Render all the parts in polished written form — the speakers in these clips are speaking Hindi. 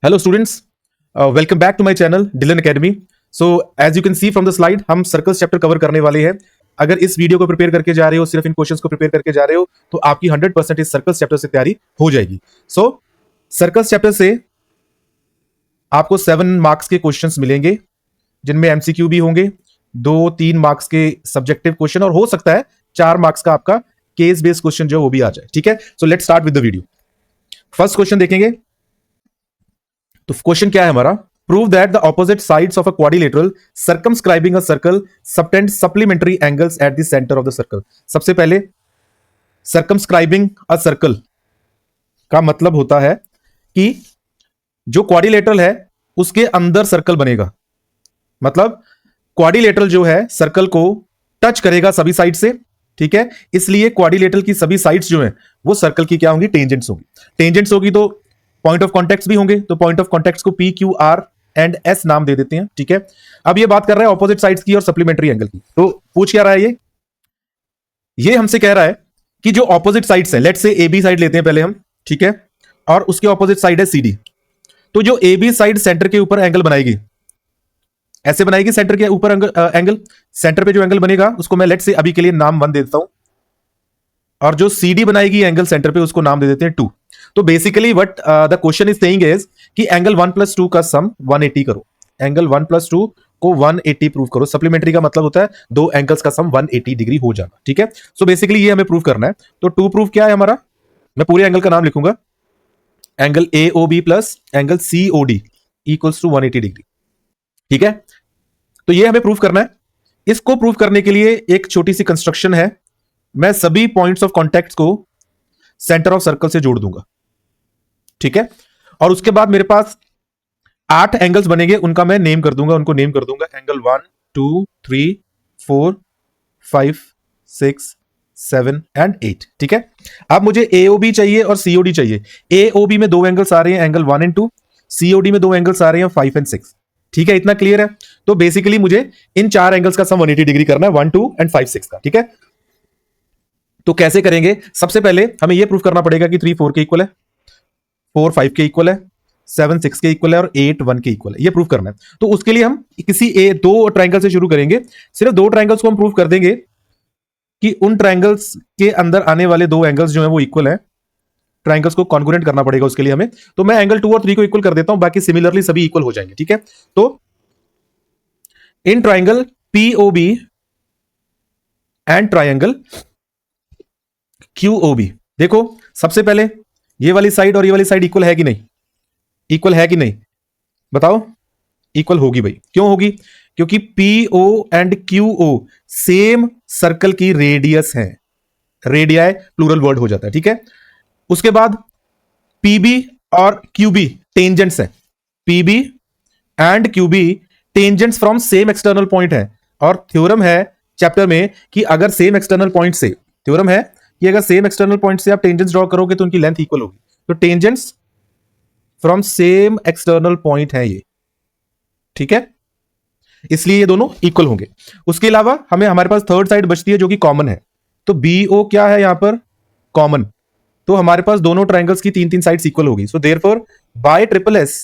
Hello students, welcome back to my channel Dylan Academy. So as you can see from the slide, हम सर्कल्स चैप्टर कवर करने वाले हैं. अगर इस वीडियो को प्रिपेयर करके जा रहे हो, सिर्फ इन क्वेश्चंस को प्रिपेयर करके जा रहे हो, तो आपकी 100% इस सर्कल्स चैप्टर से तैयारी हो जाएगी. सो सर्कल्स चैप्टर से आपको 7 मार्क्स के क्वेश्चंस मिलेंगे, जिनमें एमसीक्यू भी होंगे, 2-3 मार्क्स के सब्जेक्टिव क्वेश्चन, और हो सकता है 4 मार्क्स का आपका केस बेस्ड क्वेश्चन जो वो भी आ जाए. ठीक है, so let's start with the video. First question देखेंगे. तो क्वेश्चन क्या है हमारा? Prove that the opposite sides of a quadrilateral circumscribing a circle subtend supplementary angles at the centre of the circle. सबसे पहले सर्कमस्क्राइबिंग अ सर्कल का मतलब होता है कि जो क्वाड्रिलेटरल है उसके अंदर सर्कल बनेगा. मतलब क्वाड्रिलेटरल जो है सर्कल को टच करेगा सभी साइड से. ठीक है, इसलिए क्वाड्रिलेटरल की सभी साइड्स जो है वो सर्कल की क्या होंगी? टेंजेंट्स होगी. टेंजेंट्स होगी तो पॉइंट ऑफ कॉन्टेक्ट भी होंगे, तो पॉइंट ऑफ कॉन्टेक्ट को P Q R and S नाम दे देते हैं. ठीक है, अब ये बात कर रहा है ऑपोजिट साइड्स की और सप्लीमेंट्री एंगल की. तो पूछ क्या रहा है ये हमसे कह रहा है कि जो ऑपोजिट साइड्स हैं, let's say A B side लेते हैं पहले हम. ठीक है, और उसके ऑपोजिट साइड है सी डी. तो जो ए बी साइड सेंटर के ऊपर एंगल बनाएगी, ऐसे बनाएगी सेंटर के ऊपर एंगल. सेंटर पे जो एंगल बनेगा उसको मैं लेट्स से अभी के लिए नाम 1 दे देता हूं, और जो सी डी बनाएगी एंगल सेंटर पे उसको नाम दे देते हैं 2. तो basically what the question is saying is कि एंगल 1 + 2 का सम 180 करो. एंगल 1 + 2 को 180 प्रूव करो. सप्लीमेंट्री का मतलब होता है दो एंगल्स का सम 180 डिग्री हो जाना. ठीक है, सो बेसिकली ये हमें प्रूव करना है. तो 2 प्रूफ क्या है हमारा? मैं पूरे एंगल का नाम लिखूंगा. Angle AOB plus angle COD equals to 180 degree. ठीक है, तो ये हमें प्रूव करना है. इसको प्रूव करने के लिए एक छोटी सी कंस्ट्रक्शन है. मैं सभी पॉइंट्स ऑफ कॉन्टेक्ट को सेंटर ऑफ सर्कल से जोड़ दूंगा. ठीक है, और उसके बाद मेरे पास 8 एंगल्स बनेंगे, उनका मैं नेम कर दूंगा. उनको नेम कर दूंगा एंगल 1 2 3 4 5 6 7 एंड 8. ठीक है, अब मुझे AOB चाहिए और COD चाहिए. AOB में 2 एंगल्स आ रहे हैं, एंगल 1 एंड 2. COD में 2 एंगल्स आ रहे हैं, 5 एंड 6. ठीक है, इतना क्लियर है. तो बेसिकली मुझे इन 4 एंगल्स का सम 180 डिग्री करना है, 1 2 एंड 5 6 का. ठीक है, तो कैसे करेंगे? सबसे पहले हमें यह प्रूफ करना पड़ेगा कि 3 4 के इक्वल है, 4 5 के इक्वल है, 7 6 के इक्वल है और 8 1 के इक्वल है. ये प्रूफ करना है. तो उसके लिए हम किसी 2 ट्राइंगल से शुरू करेंगे. सिर्फ 2 ट्राइंगल्स को हम प्रूफ कर देंगे कि उन ट्राइंगल्स के अंदर आने वाले 2 एंगल्स जो है वो इक्वल है. ट्राइंगल्स को कॉन्ग्रुएंट करना पड़ेगा उसके लिए हमें. तो मैं एंगल 2 और 3 को इक्वल कर देता हूं, बाकी सिमिलरली सभी इक्वल हो जाएंगे. ठीक है, तो in triangle POB and triangle QOB, देखो सबसे पहले ये वाली साइड और ये वाली साइड इक्वल है कि नहीं? इक्वल है कि नहीं? बताओ. इक्वल होगी भाई. क्यों होगी? क्योंकि PO and QO same circle की रेडियस है. रेडियाई प्लूरल वर्ड हो जाता है. ठीक है, उसके बाद PB और QB टेंजेंट्स है. PB and QB tangents from same external point है. और थ्योरम है चैप्टर में कि अगर सेम एक्सटर्नल पॉइंट से, थ्योरम है कि अगर सेम एक्सटर्नल पॉइंट से आप टेंजेंट्स ड्रॉ करोगे तो उनकी लेंथ इक्वल होगी. तो tangents from same external point है ये. ठीक है, इसलिए ये दोनों इक्वल होंगे. उसके अलावा हमें हमारे पास थर्ड साइड बचती है जो कि कॉमन है. तो BO क्या है यहां पर? कॉमन. तो हमारे पास दोनों ट्राइंगल्स की 3 साइड्स इक्वल होगी. So therefore by SSS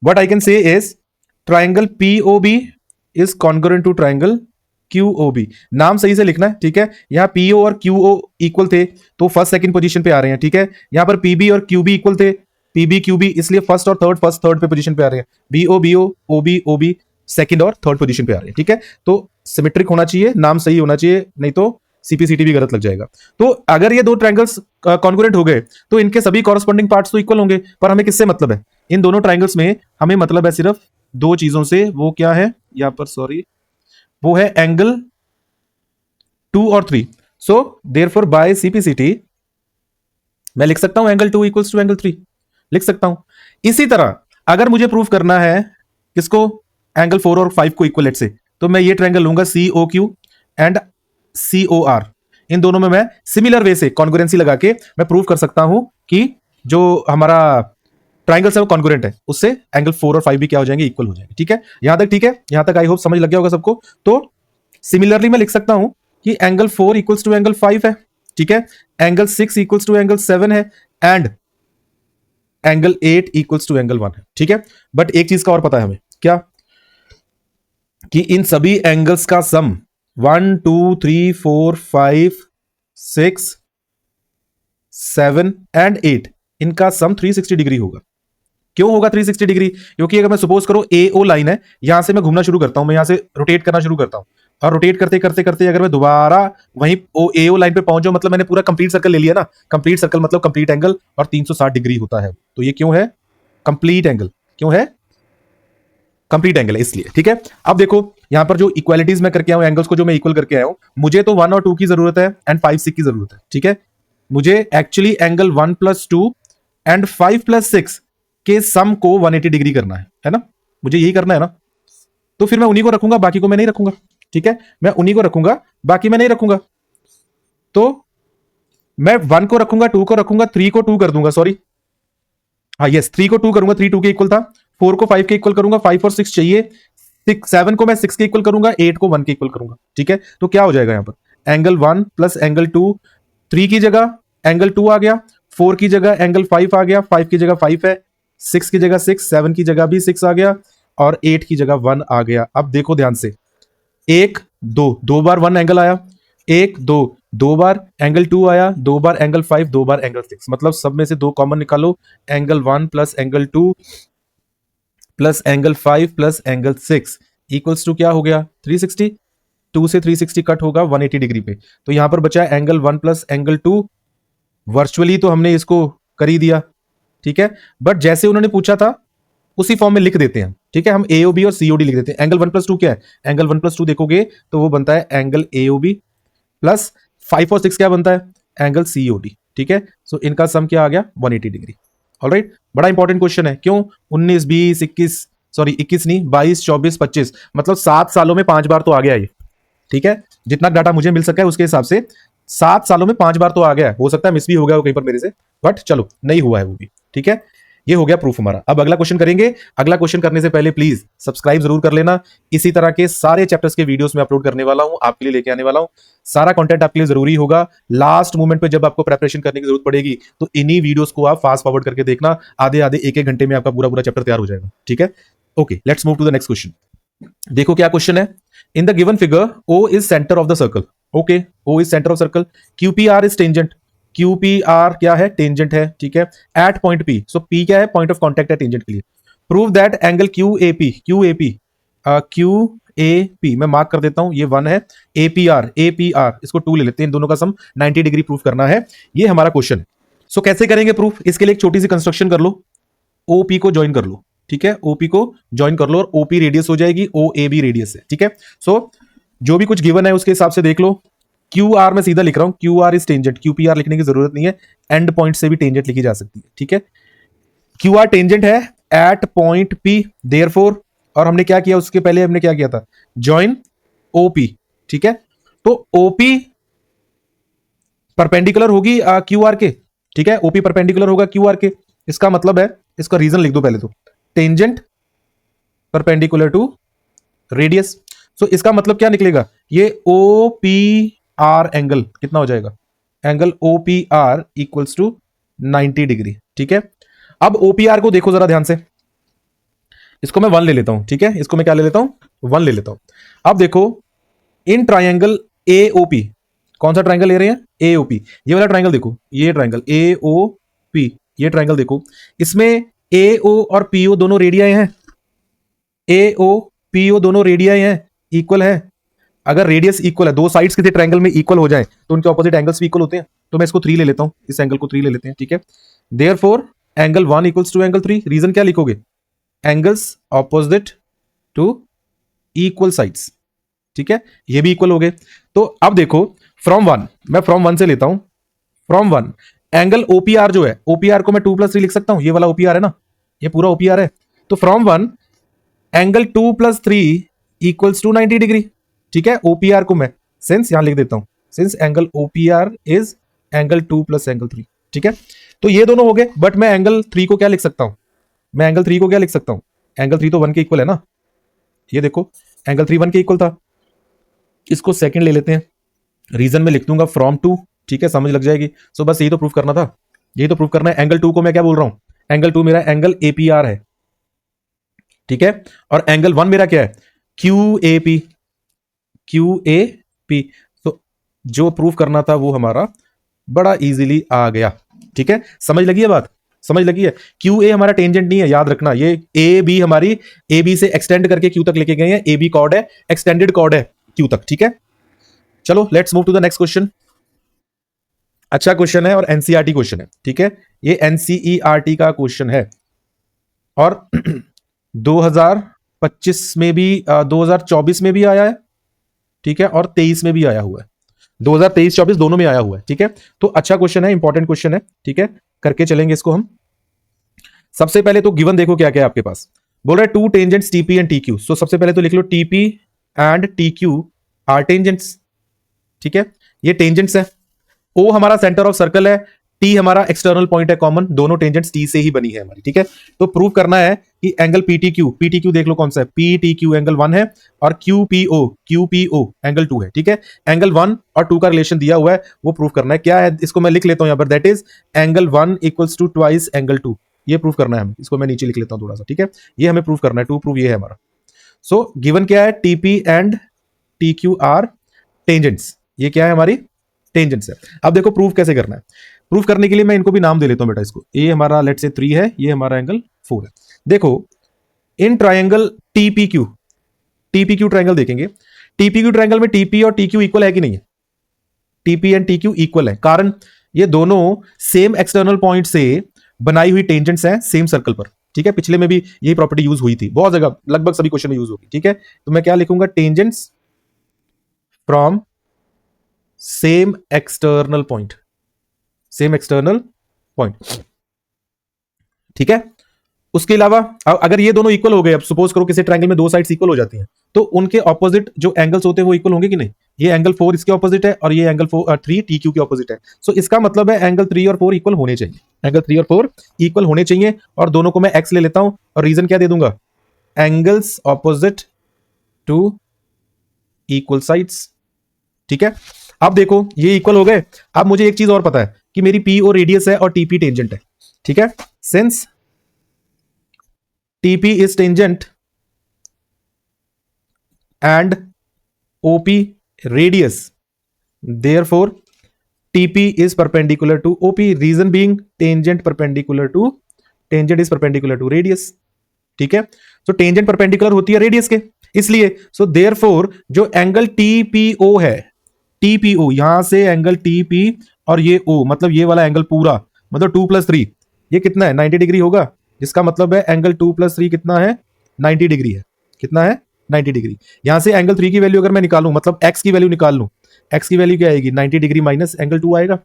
what I can say is triangle POB is congruent to triangle QOB. नाम सही से लिखना है. ठीक है, यहां PO और QO इक्वल थे तो फर्स्ट सेकंड पोजीशन पे आ रहे हैं. ठीक है, यहां पर PB और QB इक्वल थे, PB QB, इसलिए फर्स्ट थर्ड पे पोजीशन पे आ रहे हैं. BO BO OB OB second और थर्ड पोजीशन पे आ रहे हैं. ठीक है, तो सिमेट्रिक होना चाहिए, नाम सही होना चाहिए, नहीं तो CPCT भी गलत लग जाएगा. तो अगर ये 2 ट्राइंगल्स कॉन्ग्रुएंट हो गए तो इनके सभी कॉरस्पॉन्डिंग पार्ट्स तो इक्वल होंगे. पर हमें किससे मतलब है? इन दोनों ट्राइंगल्स में हमें मतलब है सिर्फ 2 चीजों से. वो क्या है यहां पर? सॉरी, वो है एंगल 2 और 3. सो देयरफॉर बाय CPCT मैं लिख सकता हूं एंगल 2 इक्वल्स टू एंगल 3, लिख सकता हूं. इसी तरह अगर मुझे प्रूफ करना है किसको? एंगल 4 और 5 को इक्वल से, तो मैं ये ट्रायंगल लूंगा COQ एंड COR. इन दोनों में मैं सिमिलर वे से कॉन्ग्रुएंसी लगा के मैं प्रूफ कर सकता हूं कि जो हमारा ट्राइंगल है वो कॉन्ग्रुएंट है. उससे एंगल 4 और 5 भी क्या हो जाएंगे? इक्वल हो जाएंगे. ठीक है, यहां तक ठीक है? यहां तक आई होप समझ लग गया होगा सबको. तो सिमिलरली मैं लिख सकता हूं कि एंगल 4 इक्वल्स टू एंगल 5 है. ठीक है, एंगल 6 इक्वल्स टू एंगल 7 है, and angle 8 equals to angle 1 है, ठीक है। बट एक चीज का और पता है हमें, क्या, कि इन सभी एंगल्स का सम 1 2 3 4 5 6 7 एंड 8, इनका सम 360 डिग्री होगा। क्यों होगा 360 डिग्री? क्योंकि अगर मैं सपोज करो AO लाइन है, यहां से मैं घूमना शुरू करता हूं, मैं यहां से रोटेट करना शुरू करता हूं, और रोटेट करते करते करते अगर मैं दोबारा वहीं AO लाइन पे पहुंच जाऊं, मतलब मैंने पूरा कंप्लीट सर्कल ले लिया ना। कंप्लीट सर्कल मतलब कंप्लीट एंगल, और 360 डिग्री होता है। तो ये क्यों है कंप्लीट एंगल? क्यों है कंप्लीट एंगल है इसलिए, ठीक है। अब देखो यहां पर जो इक्वालिटीज मैं करके आया हूं, एंगल्स को जो मैं इक्वल करके आया हूं, मुझे तो 1 और 2 की जरूरत है एंड 5 6 की जरूरत है, ठीक है। मुझे एक्चुअली एंगल 1 + 2 एंड 5 + 6 के सम को 180 डिग्री करना है ना। मुझे यही करना है ना। तो फिर मैं उन्हीं को रखूंगा, बाकी को मैं नहीं रखूंगा, ठीक है। मैं उन्हीं को रखूंगा, बाकी मैं नहीं रखूंगा। तो मैं 1 को रखूंगा, 2 को रखूंगा, 3 को 2 कर दूंगा, सॉरी, हाँ यस, 3 को 2 करूंगा, 3 2 के इक्वल था। 4 को 5 के इक्वल करूंगा, 5 और 6 चाहिए। 7 को मैं 6 के इक्वल करूंगा, 8 को 1 के इक्वल करूंगा, ठीक है। तो क्या हो जाएगा यहां पर, एंगल 1 + एंगल 2, 3 की जगह एंगल 2 आ गया, 4 की जगह एंगल 5 आ गया, 5 की जगह 5 है, 6 की जगह 6, 7 की जगह भी 6 आ गया, और 8 की जगह 1 आ गया। अब देखो ध्यान से, 1 2 दो बार 1 एंगल आया, 1 2 दो बार एंगल 2 आया, 2 बार एंगल 5, 2 बार एंगल 6, मतलब सब में से 2 कॉमन निकालो। Angle 1 + angle 2 + angle 5 + angle 6 equals to क्या हो गया 360। 2 से 360 कट होगा 180 डिग्री पे। तो यहां पर बचा एंगल 1 + एंगल 2। वर्चुअली तो हमने इसको कर ही दिया, ठीक है। बट जैसे उन्होंने पूछा था उसी फॉर्म में लिख देते हैं, ठीक है। हम AOB और COD लिख देते हैं। एंगल 1 + 2 क्या है, एंगल 1 + 2 देखोगे तो वो बनता है एंगल AOB, प्लस 5 और 6 क्या बनता है, एंगल COD, ठीक है। सो इनका सम क्या आ गया 180 डिग्री। ऑलराइट, बड़ा इंपॉर्टेंट क्वेश्चन है। क्यों 19 20 21, सॉरी 21 नहीं, 22 24 25, मतलब 7 सालों में 5 बार तो आ गया ये, ठीक है। जितना डाटा मुझे मिल सका है उसके हिसाब से 7 सालों में 5 बार तो आ गया है। हो सकता है मिस भी हो गया हो कहीं पर मेरे से, बट चलो नहीं हुआ है वो भी, ठीक है। ये हो गया प्रूफ हमारा। अब अगला क्वेश्चन करेंगे। अगला क्वेश्चन करने से पहले प्लीज सब्सक्राइब जरूर कर लेना। इसी तरह के सारे चैप्टर्स के वीडियोस में अपलोड करने वाला हूं, आपके लिए लेके आने वाला हूं। सारा कंटेंट आपके लिए जरूरी होगा। लास्ट मोमेंट पे जब आपको प्रेपरेशन करने की जरूरत पड़ेगी तो इन्हीं वीडियोस को आप फास्ट फॉरवर्ड करके देखना। आधे आधे एक एक घंटे में आपका पूरा पूरा चैप्टर तैयार हो जाएगा, ठीक है। Okay, let's move to the next question. देखो क्या क्वेश्चन है। In the given figure O is centre of the circle. Okay, O is centre of circle, QPR is tangent. QPR क्या है, टेंजेंट है, ठीक है। At point P, so P क्या है, पॉइंट ऑफ कांटेक्ट है टेंजेंट के लिए। प्रूव दैट एंगल QAP मैं मार्क कर देता हूं, ये 1 है। APR इसको 2 ले लेते हैं, इन दोनों का सम 90 डिग्री प्रूफ करना है। ये हमारा क्वेश्चन है। सो कैसे करेंगे प्रूफ, इसके लिए एक छोटी सी कंस्ट्रक्शन कर लो। OP को ज्वाइन कर लो, ठीक है। OP को ज्वाइन कर लो और OP रेडियस हो जाएगी, OAB रेडियस है, ठीक है। सो जो भी कुछ गिवन है उसके हिसाब से देख लो। QR मैं सीधा लिख रहा हूं, QR इज टेंजेंट, QPR लिखने की जरूरत नहीं है, एंड पॉइंट से भी टेंजेंट लिखी जा सकती है, ठीक है। QR टेंजेंट है एट पॉइंट P, देयरफॉर, और हमने क्या किया उसके पहले, हमने क्या किया था, ज्वाइन OP, ठीक है। तो OP परपेंडिकुलर होगी QR के, ठीक है। OP परपेंडिकुलर होगा QR के। इसका मतलब है, इसका रीजन लिख दो पहले तो, टेंजेंट परपेंडिकुलर टू रेडियस। सो इसका मतलब क्या निकलेगा, ये OPR एंगल कितना हो जाएगा, angle OPR equals to 90 degree, ठीक है। अब OPR को देखो जरा ध्यान से, इसको मैं 1 ले लेता हूं, ठीक है। इसको मैं क्या ले लेता हूं, 1 ले लेता हूं। अब देखो इन ट्राइंगल AOP, कौन सा ट्राइंगल ले रहे हैं, AOP, ये वाला ट्राइंगल देखो, ये ट्राइंगल AOP, ये ट्राइंगल देखो, इसमें AO और PO दोनों रेडियाई हैं। AO PO दोनों रेडियाई हैं, इक्वल है। अगर रेडियस इक्वल है, दो साइड्स किसी ट्रायंगल में इक्वल हो जाए तो उनके ऑपोजिट एंगल्स भी इक्वल होते हैं। तो मैं इसको 3 ले लेता हूं, इस एंगल को 3 ले लेते हैं, ठीक है। Therefore angle 1 equals to angle 3। Reason क्या लिखोगे, angles opposite to equal sides, ठीक है। ये भी इक्वल हो गए। तो अब देखो फ्रॉम 1, मैं फ्रॉम 1 से लेता हूं, फ्रॉम 1 एंगल OPR जो है, OPR को मैं 2 + 3 लिख सकता हूं, ये वाला OPR है ना, ये पूरा OPR है। तो from 1 angle 2 + 3 equals to 90 degree, ठीक है। OPR को मैं सिंस यहां लिख देता हूं, since angle OPR is angle 2 + angle 3, ठीक है। तो ये दोनों हो गए। बट मैं एंगल 3 को क्या लिख सकता हूं, मैं एंगल 3 को क्या लिख सकता हूं, एंगल 3 तो 1 के इक्वल है ना। ये देखो एंगल 3 1 के इक्वल था। इसको सेकंड ले लेते हैं, रीजन में लिख दूंगा फ्रॉम 2, ठीक है, समझ लग जाएगी। सो बस यही तो प्रूफ करना था, यही तो प्रूफ करना है। एंगल 2 को मैं क्या बोल रहा हूं, एंगल 2 मेरा एंगल APR है, ठीक है, और एंगल 1 मेरा क्या है, QAP, QAP। तो जो प्रूफ करना था वो हमारा बड़ा इजीली आ गया, ठीक है, समझ लगी है बात, समझ लगी है। QA हमारा टेंजेंट नहीं है, याद रखना, ये AB हमारी AB से एक्सटेंड करके Q तक लेके गए हैं, AB कॉर्ड है, एक्सटेंडेड कॉर्ड है Q तक, ठीक है। चलो let's move to the next question. अच्छा क्वेश्चन है और एनसीईआरटी क्वेश्चन है, ठीक है, ये एनसीईआरटी का क्वेश्चन है और 2025 में भी 2024 में भी आया है, ठीक है, और 23 में भी आया हुआ है, 2023-24 दोनों में आया हुआ है, ठीक है। तो अच्छा क्वेश्चन है, इंपॉर्टेंट क्वेश्चन है, ठीक है, करके चलेंगे इसको हम। सबसे पहले तो गिवन देखो क्या क्या है आपके पास, बोल रहा है two tangents TP and TQ. So सबसे पहले तो लिख लो TP and TQ are tangents, ठीक है, ये टेंजेंट्स है। ओ हमारा सेंटर ऑफ सर्कल है, टी हमारा एक्सटर्नल पॉइंट है कॉमन, दोनों टेंजेंट्स टी से ही बनी है हमारी, ठीक है। तो प्रूव करना है कि एंगल पीटीक्यू देख लो कौन सा है, पीटीक्यू एंगल 1 है और क्यूपीओ एंगल 2 है, ठीक है। एंगल 1 और 2 का रिलेशन दिया हुआ है, वो प्रूव करना है। क्या है, इसको मैं लिख लेता हूं यहां पर, that is angle 1 equals to twice angle 2। ये प्रूव करना है हमें, इसको मैं नीचे लिख लेता हूं थोड़ा सा, ठीक है, ये हमें प्रूव करना है, टू प्रूव ये है हमारा। सो गिवन क्या है, TP and TQ are tangents, ये क्या है हमारी टेंजेंट्स है। अब देखो प्रूफ कैसे करना है, प्रूफ करने के लिए मैं इनको भी नाम दे लेता हूं बेटा, इसको ये हमारा लेट से 3 है, ये हमारा एंगल 4 है। देखो इन ट्रायंगल टीपीक्यू ट्रायंगल देखेंगे, टीपीक्यू ट्रायंगल में टीपी और टीक्यू इक्वल है कि नहीं है, टीपी एंड टीक्यू इक्वल है, कारण ये दोनों सेम एक्सटर्नल पॉइंट से बनाई हुई टेंजेंट्स हैं सेम सर्कल पर, ठीक है। पिछले में भी यही प्रॉपर्टी यूज हुई थी, बहुत जगह लगभग सभी क्वेश्चन में यूज होगी, ठीक है। तो मैं क्या लिखूंगा, tangents from same external point, same external point, ठीक है। उसके अलावा अगर ये दोनों इक्वल हो गए, अब सपोज करो किसी ट्रायंगल में दो साइड्स इक्वल हो जाती हैं, तो उनके ऑपोजिट जो एंगल्स होते हैं वो इक्वल होंगे कि नहीं। ये एंगल 4 इसके ऑपोजिट है और ये एंगल 3 टीक्यू के ऑपोजिट है। सो इसका मतलब है एंगल 3 और 4 इक्वल होने चाहिए, एंगल 3 और 4 इक्वल होने चाहिए, और दोनों को मैं एक्स ले लेता हूं और रीजन क्या दे दूंगा, angles opposite to equal sides, ठीक है। अब देखो ये इक्वल हो गए। अब मुझे एक चीज और पता है कि मेरी पी ओ रेडियस है और टीपी टेंजेंट है, ठीक है। Since TP is tangent and OP radius, therefore TP is perpendicular to OP, reason being tangent perpendicular to, tangent is perpendicular to radius, ठीक है। तो टेंजेंट परपेंडिकुलर होती है रेडियस के, इसलिए सो देयरफॉर जो एंगल टीपीओ है, टीपीओ यहां से एंगल टीपी और ये ओ, मतलब ये वाला एंगल पूरा, मतलब 2 + 3 ये कितना है, 90 डिग्री होगा, जिसका मतलब है एंगल 2 + 3 कितना है, 90 डिग्री है, कितना है 90 डिग्री। यहां से एंगल 3 की वैल्यू अगर मैं निकालूं, मतलब एक्स की वैल्यू निकाल लूं, एक्स की वैल्यू क्या आएगी, 90 डिग्री माइनस एंगल 2 आएगा,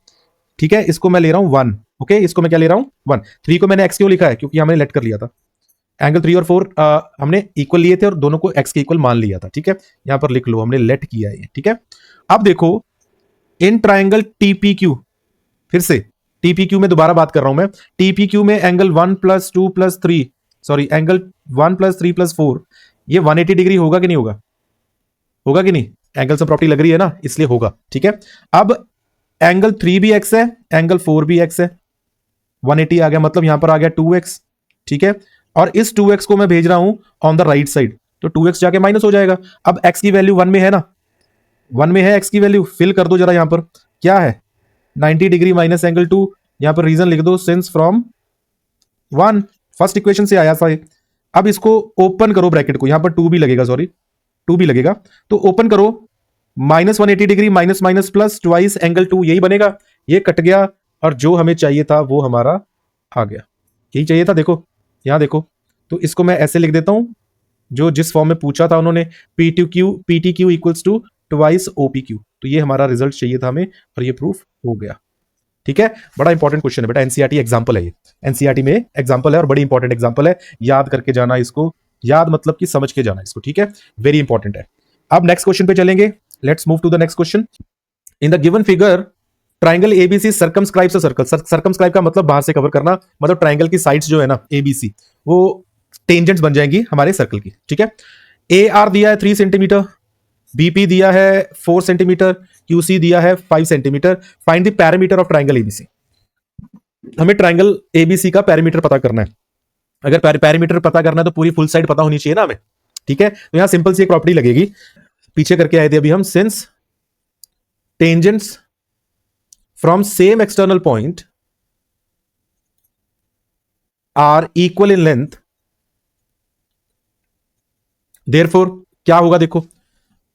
ठीक है। इसको मैं ले रहा हूं 1, ओके, इसको मैं क्या ले रहा हूं 1। 3 को मैंने एक्स क्यों लिखा है, क्योंकि हमने लेट कर लिया था, एंगल 3 और 4 हमने इक्वल लिए थे और दोनों को एक्स के इक्वल मान लिया था, ठीक है। यहां पर लिख लो हमने लेट किया है, ठीक है। अब देखो इन ट्रायंगल टीपीक्यू, फिर से टीपीक्यू में दोबारा बात कर रहा हूं मैं, टीपीक्यू में एंगल 1 + 2 + 3, सॉरी एंगल 1 + 3 + 4, ये 180 डिग्री होगा कि नहीं होगा, होगा कि नहीं, एंगल से प्रॉपर्टी लग रही है ना, इसलिए होगा, ठीक है। अब एंगल 3 भी एक्स है, एंगल 4 भी एक्स है, 180 आ गया, मतलब यहां पर आ गया 2x, ठीक है। और इस 2x को मैं भेज रहा हूं ऑन द राइट साइड, तो 2x जाके माइनस हो जाएगा। अब x की वैल्यू 1 में है ना, 1 में है x की वैल्यू, फिल कर दो जरा, यहां पर क्या है 90 डिग्री माइनस एंगल 2, यहां पर रीजन लिख दो, सिंस फ्रॉम 1, फर्स्ट इक्वेशन से आया था ये। अब इसको ओपन करो ब्रैकेट को, यहां पर 2 भी लगेगा, सॉरी 2 भी लगेगा, तो ओपन करो, -180 degree minus minus plus twice angle 2, यही बनेगा, ये कट गया और जो हमें चाहिए था वो हमारा आ गया, यही चाहिए था। देखो यहां देखो, तो इसको मैं ऐसे लिख देता हूं, जो जिस फॉर्म में पूछा था उन्होंने, पीटीक्यू इक्वल्स टू ट्वाइस ओपीक्यू, तो ये हमारा रिजल्ट चाहिए था हमें और ये प्रूफ हो गया, ठीक है। बड़ा इंपॉर्टेंट क्वेश्चन है बेटा, एनसीईआरटी एग्जांपल है, ये एनसीईआरटी में एग्जांपल है और बड़ी इंपॉर्टेंट एग्जांपल है, याद करके जाना इसको, याद मतलब कि समझ के जाना इसको, ठीक है, वेरी इंपॉर्टेंट है। अब नेक्स्ट क्वेश्चन पे चलेंगे, let's move to the next question. In the given figure triangle ABC circumscribes a circle, circumscribe का मतलब बाहर से कवर करना, मतलब ट्राइंगल की साइड्स जो है ना एबीसी, वो टेंजेंट्स बन जाएंगी हमारे सर्कल की, ठीक है। ए आर दिया है 3 सेंटीमीटर, बीपी दिया है 4 सेंटीमीटर, क्यूसी दिया है 5 centimetre, find the parameter of triangle ABC. हमें ट्राइंगल एबीसी का पैरामीटर पता करना है। अगर पैरामीटर पता करना है तो पूरी फुल साइड पता होनी चाहिए ना हमें, ठीक है। तो यहां सिंपल सी एक प्रॉपर्टी लगेगी, पीछे करके आए थे अभी हम, since tangents from same external point are equal in length, therefore क्या होगा देखो,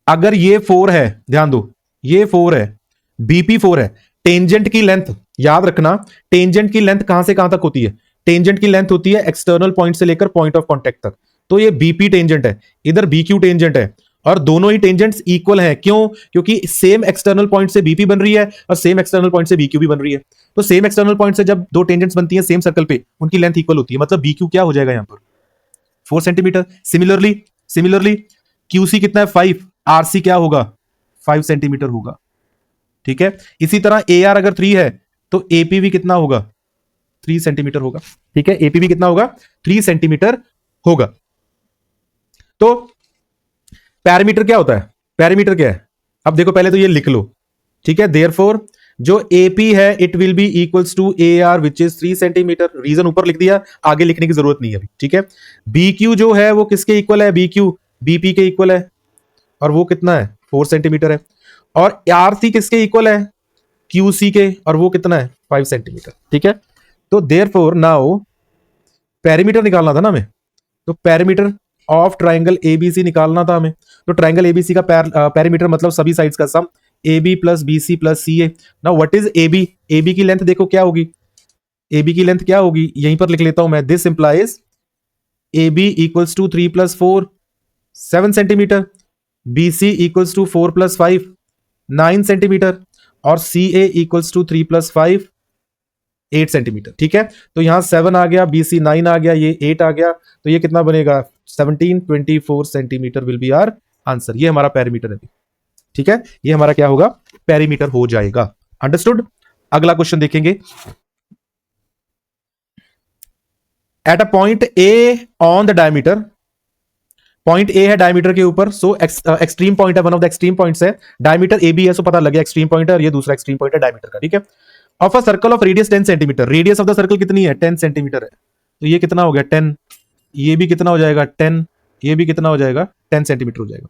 अगर ये 4 है, ध्यान दो ये 4 है, बीपी 4 है, टेंजेंट की लेंथ याद रखना, टेंजेंट की लेंथ कहां से कहां तक होती है, टेंजेंट की लेंथ होती है एक्सटर्नल पॉइंट से लेकर पॉइंट ऑफ कांटेक्ट तक। तो ये बीपी टेंजेंट है, इधर बीक्यू टेंजेंट है, और दोनों ही टेंजेंट्स इक्वल हैं। क्यों? क्योंकि सेम एक्सटर्नल पॉइंट से बीपी बन रही है और सेम एक्सटर्नल पॉइंट से बीक्यू भी बन रही है। तो सेम एक्सटर्नल पॉइंट से जब दो टेंजेंट्स बनती हैं सेम सर्कल पे, उनकी लेंथ इक्वल होती है, मतलब बीक्यू क्या हो जाएगा यहां पर 4 सेंटीमीटर। सिमिलरली क्यूसी कितना है 5, आरसी क्या होगा 5 सेंटीमीटर होगा, ठीक है। इसी तरह ए आर अगर 3 है तो एपी भी कितना होगा 3 सेंटीमीटर होगा, ठीक है। एपी भी कितना होगा 3 सेंटीमीटर होगा। तो पैरामीटर क्या होता है, पैरामीटर क्या है, अब देखो पहले तो ये लिख लो, ठीक है। देयरफॉर जो एपी है it will be equals to A R which is 3 centimetre, reason ऊपर लिख दिया, आगे लिखने की जरूरत नहीं है अभी, ठीक है। बीक्यू जो है वो किसके इक्वल है, बीक्यू बीपी के इक्वल है, और वो कितना है 4 सेंटीमीटर है। और आरसी किसके इक्वल है, क्यूसी के, और वो कितना है 5 सेंटीमीटर, ठीक है। तो देयरफॉर नाउ पैरामीटर निकालना था ना हमें, तो पैरामीटर ऑफ ट्राइंगल एबीसी निकालना था हमें। तो ट्राइंगल एबीसी का पैरामीटर मतलब सभी साइड्स का sum, A B plus B C plus C A. Now what is A B, A B की लेंथ देखो क्या होगी, ए बी की लेंथ क्या होगी, यहीं पर लिख लेता हूं मैं, this implies A B equals to 3 plus 4 7 centimetre, B C equals to 4 plus 5 9 centimetre, और C A equals to 3 plus 5 8 centimetre, ठीक है। तो यहां 7 आ गया, बी सी 9 आ गया, ये 8 आ गया, तो ये कितना बनेगा 17 24 centimetre will be our answer. ये हमारा पैरामीटर है, ठीक है। ये हमारा क्या होगा, पैरामीटर हो जाएगा। अंडरस्टूड। अगला क्वेश्चन देखेंगे, at a point A on the diameter, point A है डायमीटर के ऊपर, सो एक्सट्रीम पॉइंट है, one of the extreme points है, डायमीटर ए बी है, सो पता लग गया एक्सट्रीम पॉइंट है, और ये दूसरा एक्सट्रीम पॉइंट है डायमीटर का, ठीक है। Of a circle of radius 10 centimetre, radius of the circle कितनी है 10 सेंटीमीटर है, तो ये कितना हो गया 10, ये भी कितना हो जाएगा 10, ये भी कितना हो जाएगा 10 सेंटीमीटर हो जाएगा।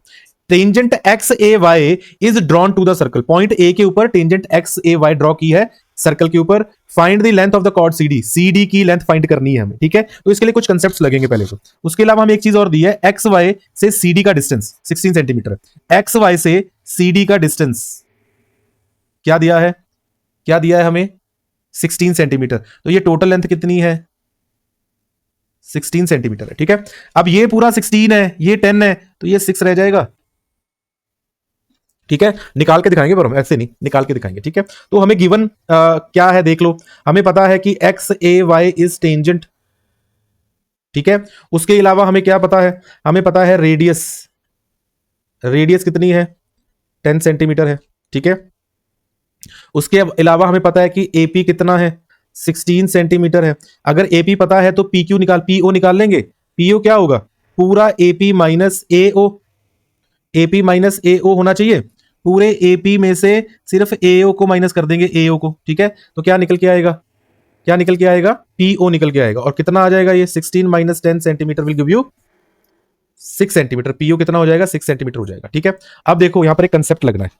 Tangent X A Y is drawn to the circle, point A के ऊपर tangent X A Y draw की है सर्कल के ऊपर, find the length of the chord CD, CD की लेंथ फाइंड करनी है हमें, ठीक है। तो इसके लिए कुछ कंसेप्ट्स लगेंगे पहले तो, उसके अलावा हमें एक चीज और दी है, एक्स वाई से सीडी का डिस्टेंस 16 सेंटीमीटर, एक्स वाई से सीडी का डिस्टेंस क्या दिया है, क्या दिया है हमें 16 सेंटीमीटर, तो ये टोटल लेंथ कितनी है 16 सेंटीमीटर है, ठीक है। अब ये पूरा 16 है, ये 10 है, तो ये 6 रह जाएगा, ठीक है। निकाल के दिखाएंगे पर हम ऐसे नहीं, निकाल के दिखाएंगे, ठीक है। तो हमें गिवन क्या है देख लो, हमें पता है कि X A Y is tangent, ठीक है। उसके अलावा हमें क्या पता है, हमें पता है रेडियस, रेडियस कितनी है 10 सेंटीमीटर है, ठीक है। उसके अलावा हमें पता है कि एपी कितना है 16 सेंटीमीटर है। अगर एपी पता है तो पीक्यू निकाल, पीओ निकाल लेंगे, पीओ क्या होगा पूरा एपी माइनस एओ, एपी माइनस एओ होना चाहिए, पूरे एपी में से सिर्फ एओ को माइनस कर देंगे, एओ को, ठीक है। तो क्या निकल के आएगा, क्या निकल के आएगा पीओ निकल के आएगा, और कितना आ जाएगा ये 16 minus 10 centimetre will give you 6 centimetre, PO कितना हो जाएगा 6 सेंटीमीटर हो जाएगा, ठीक है। अब देखो यहां पर एक कंसेप्ट लगना है,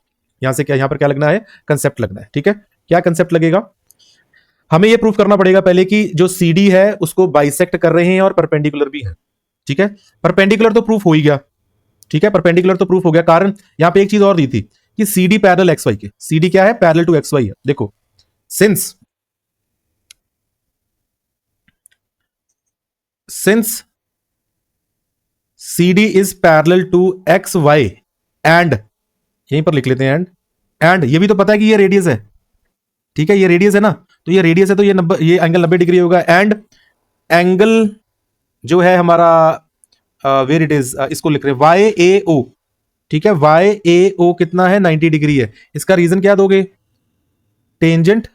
यहां से क्या, यहां पर क्या लगना है कंसेप्ट लगना है, ठीक है। क्या कंसेप्ट लगेगा, हमें यह प्रूफ करना पड़ेगा पहले कि जो सीडी है उसको बाइसेक्ट कर रहे हैं और परपेंडिकुलर भी है, ठीक है। परपेंडिकुलर तो प्रूफ हो ही गया, ठीक है, परपेंडिकुलर तो प्रूफ हो गया। कारण यहां पे एक चीज और दी थी कि सीडी पैरेलल एक्स वाई के, सीडी क्या है पैरेलल टू एक्स वाई है। देखो since since CD is parallel to X Y and, यहीं पर लिख लेते हैं एंड ये भी तो पता है कि ये रेडियस है, ठीक है, ये रेडियस है ना, तो ये रेडियस है तो ये एंगल 90 डिग्री होगा, एंड एंगल जो है हमारा वेयर इट इज, इसको लिख रहे हैं वाई ए ओ, ठीक है, वाई ए ओ कितना है 90 डिग्री है। इसका रीजन क्या दोगे, टेंजेंट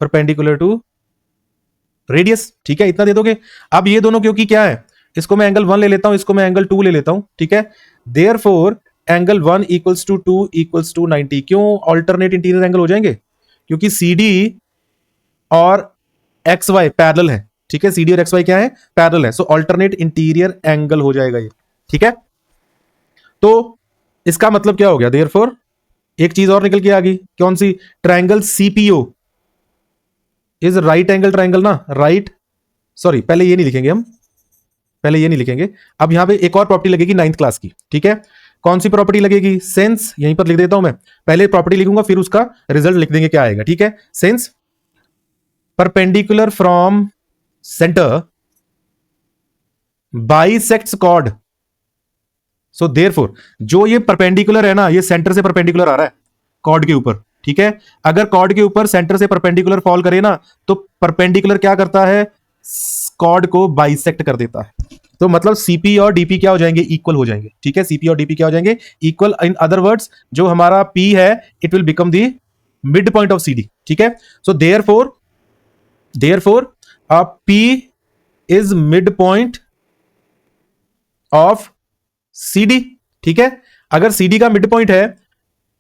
परपेंडिकुलर टू रेडियस, ठीक है, इतना दे दोगे। अब ये दोनों क्योंकि क्या है, इसको मैं एंगल 1 ले लेता हूं, इसको मैं एंगल 2 ले लेता हूं, ठीक है। Therefore angle 1 equals to 2 equals to 90, क्यों ऑल्टरनेट इंटीरियर एंगल हो जाएंगे, क्योंकि CD और एक्स वाई पैरेलल है, ठीक है, CD और XY क्या है, पैरेलल है, सो ऑल्टरनेट इंटीरियर एंगल हो जाएगा ये, ठीक है। तो इसका मतलब क्या हो गया, देयरफॉर एक चीज और निकल के आ गई, कौन सी, triangle CPO is right angle triangle ना, राइट, सॉरी पहले ये नहीं लिखेंगे हम, पहले ये नहीं लिखेंगे, अब यहां पे एक और प्रॉपर्टी लगेगी 9th क्लास की, ठीक है। कौन सी प्रॉपर्टी लगेगी, सेंस, यहीं पर लिख देता हूं मैं, पहले प्रॉपर्टी लिखूंगा फिर उसका रिजल्ट लिख देंगे क्या आएगा, ठीक है। Since perpendicular from centre bisects chord, so therefore जो ये परपेंडिकुलर है ना, ये सेंटर से परपेंडिकुलर आ रहा है कॉर्ड के ऊपर, ठीक है। अगर कॉर्ड के ऊपर सेंटर से परपेंडिकुलर फॉल करे ना, तो परपेंडिकुलर क्या करता है, कॉर्ड को बाइसेक्ट कर देता है। तो मतलब CP और DP क्या हो जाएंगे, इक्वल हो जाएंगे, ठीक है। CP और DP क्या हो जाएंगे, इक्वल। इन अदर वर्ड्स जो हमारा P है, it will become the mid point of CD, ठीक है। So therefore P is mid point of CD, ठीक है। अगर CD का मिड पॉइंट है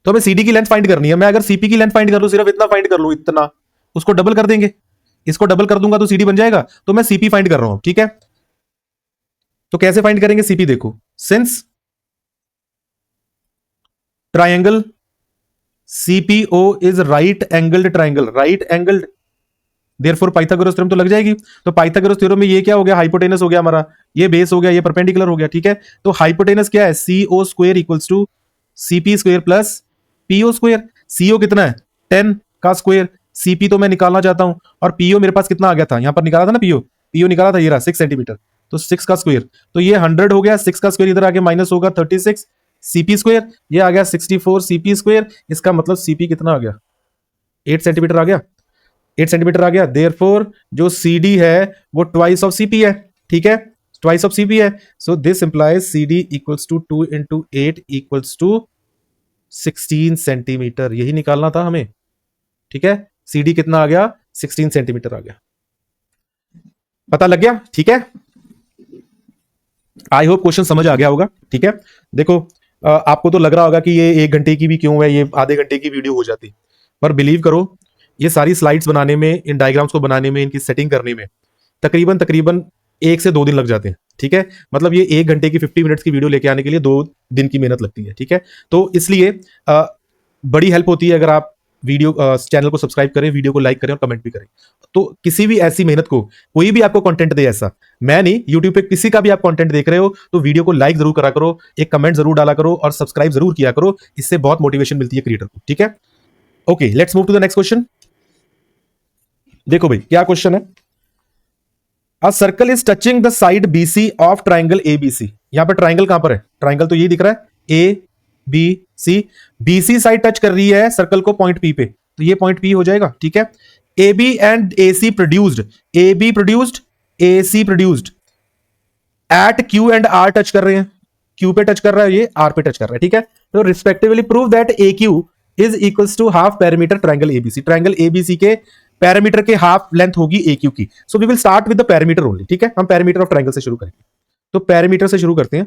तो हमें CD की लेंथ फाइंड करनी है। मैं अगर CP की लेंथ फाइंड कर लूं, सिर्फ इतना फाइंड कर लूं, इतना, उसको डबल कर देंगे, इसको डबल कर दूंगा तो CD बन जाएगा, तो मैं CP फाइंड कर रहा हूं, ठीक है। तो कैसे फाइंड करेंगे CP, देखो, since triangle CPO is right angled triangle, right angled, therefore Pythagoras theorem तो लग जाएगी। तो पाइथागोरस थ्योरम में ये क्या हो गया, हाइपोटेनस हो गया हमारा, ये बेस हो गया, ये परपेंडिकुलर हो गया, ठीक है। तो हाइपोटेनस क्या है, CO square equals to CP square plus PO square. CO कितना है, 10 का स्क्वायर, CP तो मैं निकालना चाहता हूं, और PO मेरे पास कितना आ गया था, यहां पर निकाला था ना, PO निकाला था, ये रहा 6 सेंटीमीटर, तो 6 का स्क्वायर, तो ये 100 हो गया, 6 का स्क्वायर इधर आके माइनस होगा 36 CP स्क्वायर, ये आ गया 64 CP स्क्वायर। इसका मतलब CP कितना आ गया, 8 सेंटीमीटर आ गया, 8 सेंटीमीटर आ गया। देयरफॉर जो CD है वो ट्वाइस ऑफ CP है, ठीक है, ट्वाइस ऑफ CP है। So this implies CD equals to 2 into 8 equals to 16 centimetre, यही निकालना था हमें, ठीक है। CD कितना आ गया, 16 सेंटीमीटर आ गया, पता लग गया, ठीक है। आई होप क्वेश्चन समझ आ गया होगा, ठीक है। देखो आपको तो लग रहा होगा कि ये 1 घंटे की भी क्यों है, ये आधे घंटे की वीडियो हो जाती, पर बिलीव करो, ये सारी स्लाइड्स बनाने में, इन डायग्राम्स को बनाने में, इनकी सेटिंग करने में तकरीबन तकरीबन 1 से 2 दिन लग जाते हैं, ठीक है। मतलब ये 1 घंटे की 50 मिनट्स की वीडियो लेके आने के लिए 2 दिन की मेहनत लगती है, ठीक है। तो इसलिए बड़ी हेल्प होती है अगर आप वीडियो चैनल को सब्सक्राइब करें, वीडियो को लाइक करें और कमेंट भी करें। तो किसी भी ऐसी मेहनत को कोई भी आपको कंटेंट दे, ऐसा मैं नहीं, यूट्यूब पे किसी का भी आप कंटेंट देख रहे हो तो वीडियो को लाइक जरूर करा करो, एक कमेंट जरूर डाला करो और सब्सक्राइब जरूर किया करो, इससे बहुत मोटिवेशन मिलती है क्रिएटर को, ठीक है। Okay, let's move to the next question. देखो भाई क्या क्वेश्चन है, a circle is touching the side BC of triangle ABC। यहां पर ट्राइंगल कहां पर है, ट्राइंगल तो यही दिख रहा है, ABC, BC साइड टच कर रही है सर्कल को पॉइंट P पे, तो ये पॉइंट P हो जाएगा, ठीक है। AB and AC produced, AB produced, AC produced at Q and R touch कर रहे हैं, Q पे टच कर रहा है, ये R पे टच कर रहा है, ठीक है। तो respectively prove that AQ is equals to half parameter triangle ABC, triangle ABC के पैरामीटर के हाफ लेंथ होगी AQ की। So we will start with the parameter only, ठीक है। हम पैरामीटर ऑफ ट्राइंगल से शुरू करेंगे, तो पैरामीटर से शुरू करते हैं।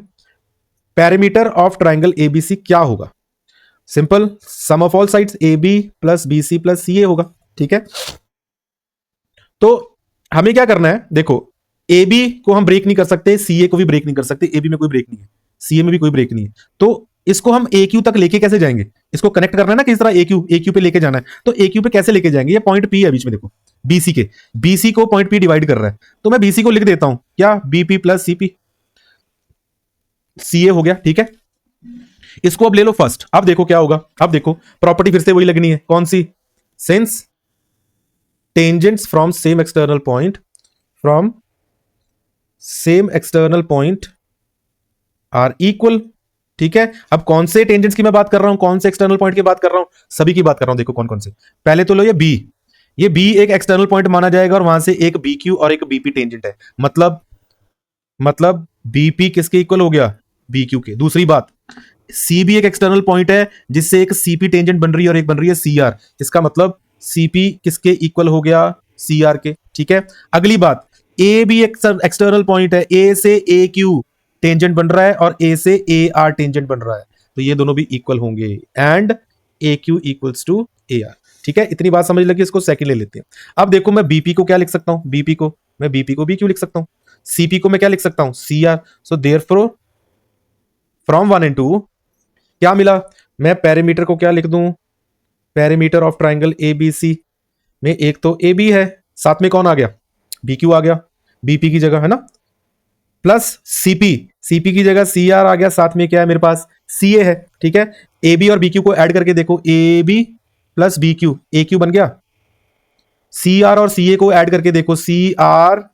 पैरामीटर ऑफ ट्राइंगल ABC क्या होगा, simple, sum of all sides AB plus BC plus CA होगा, ठीक है। तो हमें क्या करना है, देखो AB को हम ब्रेक नहीं कर सकते, CA को भी ब्रेक नहीं कर सकते, AB में कोई ब्रेक नहीं है, CA में भी कोई ब्रेक नहीं है, तो इसको हम AQ तक लेके कैसे जाएंगे, इसको कनेक्ट करना है ना किस तरह, AQ पे लेके जाना है, तो AQ पे कैसे लेके जाएंगे, ये पॉइंट P है बीच में, देखो BC को पॉइंट P डिवाइड कर रहा है, तो मैं BC को लिख देता हूं क्या, BP प्लस CP, CA हो गया, ठीक है। इसको अब ले लो फर्स्ट, अब देखो क्या होगा, अब देखो प्रॉपर्टी फिर से वही लगनी है, कौन सी, since tangents from same external point are equal, ठीक है। अब कौन से टेंजेंट्स की मैं बात कर रहा हूं, कौन से एक्सटर्नल पॉइंट की बात कर रहा हूं, सभी की बात कर रहा हूं, देखो कौन कौन से, पहले तो लो ये B एक एक्सटर्नल पॉइंट माना जाएगा और वहां से एक BQ और एक BP टेंजेंट है, मतलब BP किसके इक्वल हो गया, BQ के। दूसरी बात, C भी एक एक्सटर्नल पॉइंट है जिससे एक CP टेंजेंट बन रही है और एक बन रही है CR, इसका मतलब CP किसके इक्वल हो गया, CR के, ठीक है। अगली बात, A भी एक एक्सटर्नल पॉइंट है, A से AQ टेंजेंट बन रहा है और A से AR टेंजेंट बन रहा है, तो ये दोनों भी इक्वल होंगे, and AQ equals to AR। ठीक है, इतनी बात समझ लगी, इसको सेकंड ले लेते हैं। अब देखो मैं बीपी को क्या लिख सकता हूं, बीपी को मैं बीपी को बीक्यू लिख सकता हूं, सीपी को मैं क्या लिख सकता हूं, CR. So therefore from 1 and 2 क्या मिला, मैं पेरीमीटर को क्या लिख दूं, पेरीमीटर ऑफ ट्राइंगल एबीसी में एक तो ए बी है, साथ में कौन आ गया, बी क्यू आ गया बीपी की जगह, है ना, प्लस सीपी, सीपी की जगह सी आर आ गया, साथ में क्या है मेरे पास, सी ए है। ठीक है, ए बी और बी क्यू को ऐड करके देखो, A B plus B Q, A Q बन गया, सी आर और सी ए को ऐड करके देखो, सी आर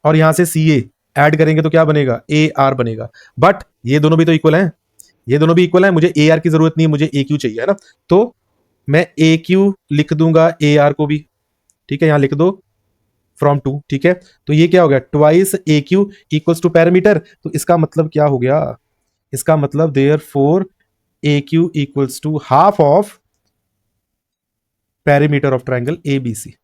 और यहां से सी ए ऐड करेंगे तो क्या बनेगा, ए आर बनेगा। बट ये दोनों भी तो इक्वल हैं, ये दोनों भी इक्वल हैं, मुझे ए आर की जरूरत नहीं है, मुझे ए क्यू चाहिए, है ना। तो मैं ए क्यू लिख दूंगा ए आर को भी, ठीक है, यहां लिख दो फ्रॉम 2। ठीक है, तो ये क्या हो गया, twice A Q equals to parameter. तो इसका मतलब क्या हो गया, इसका मतलब therefore A Q equals to half of parameter of triangle ABC.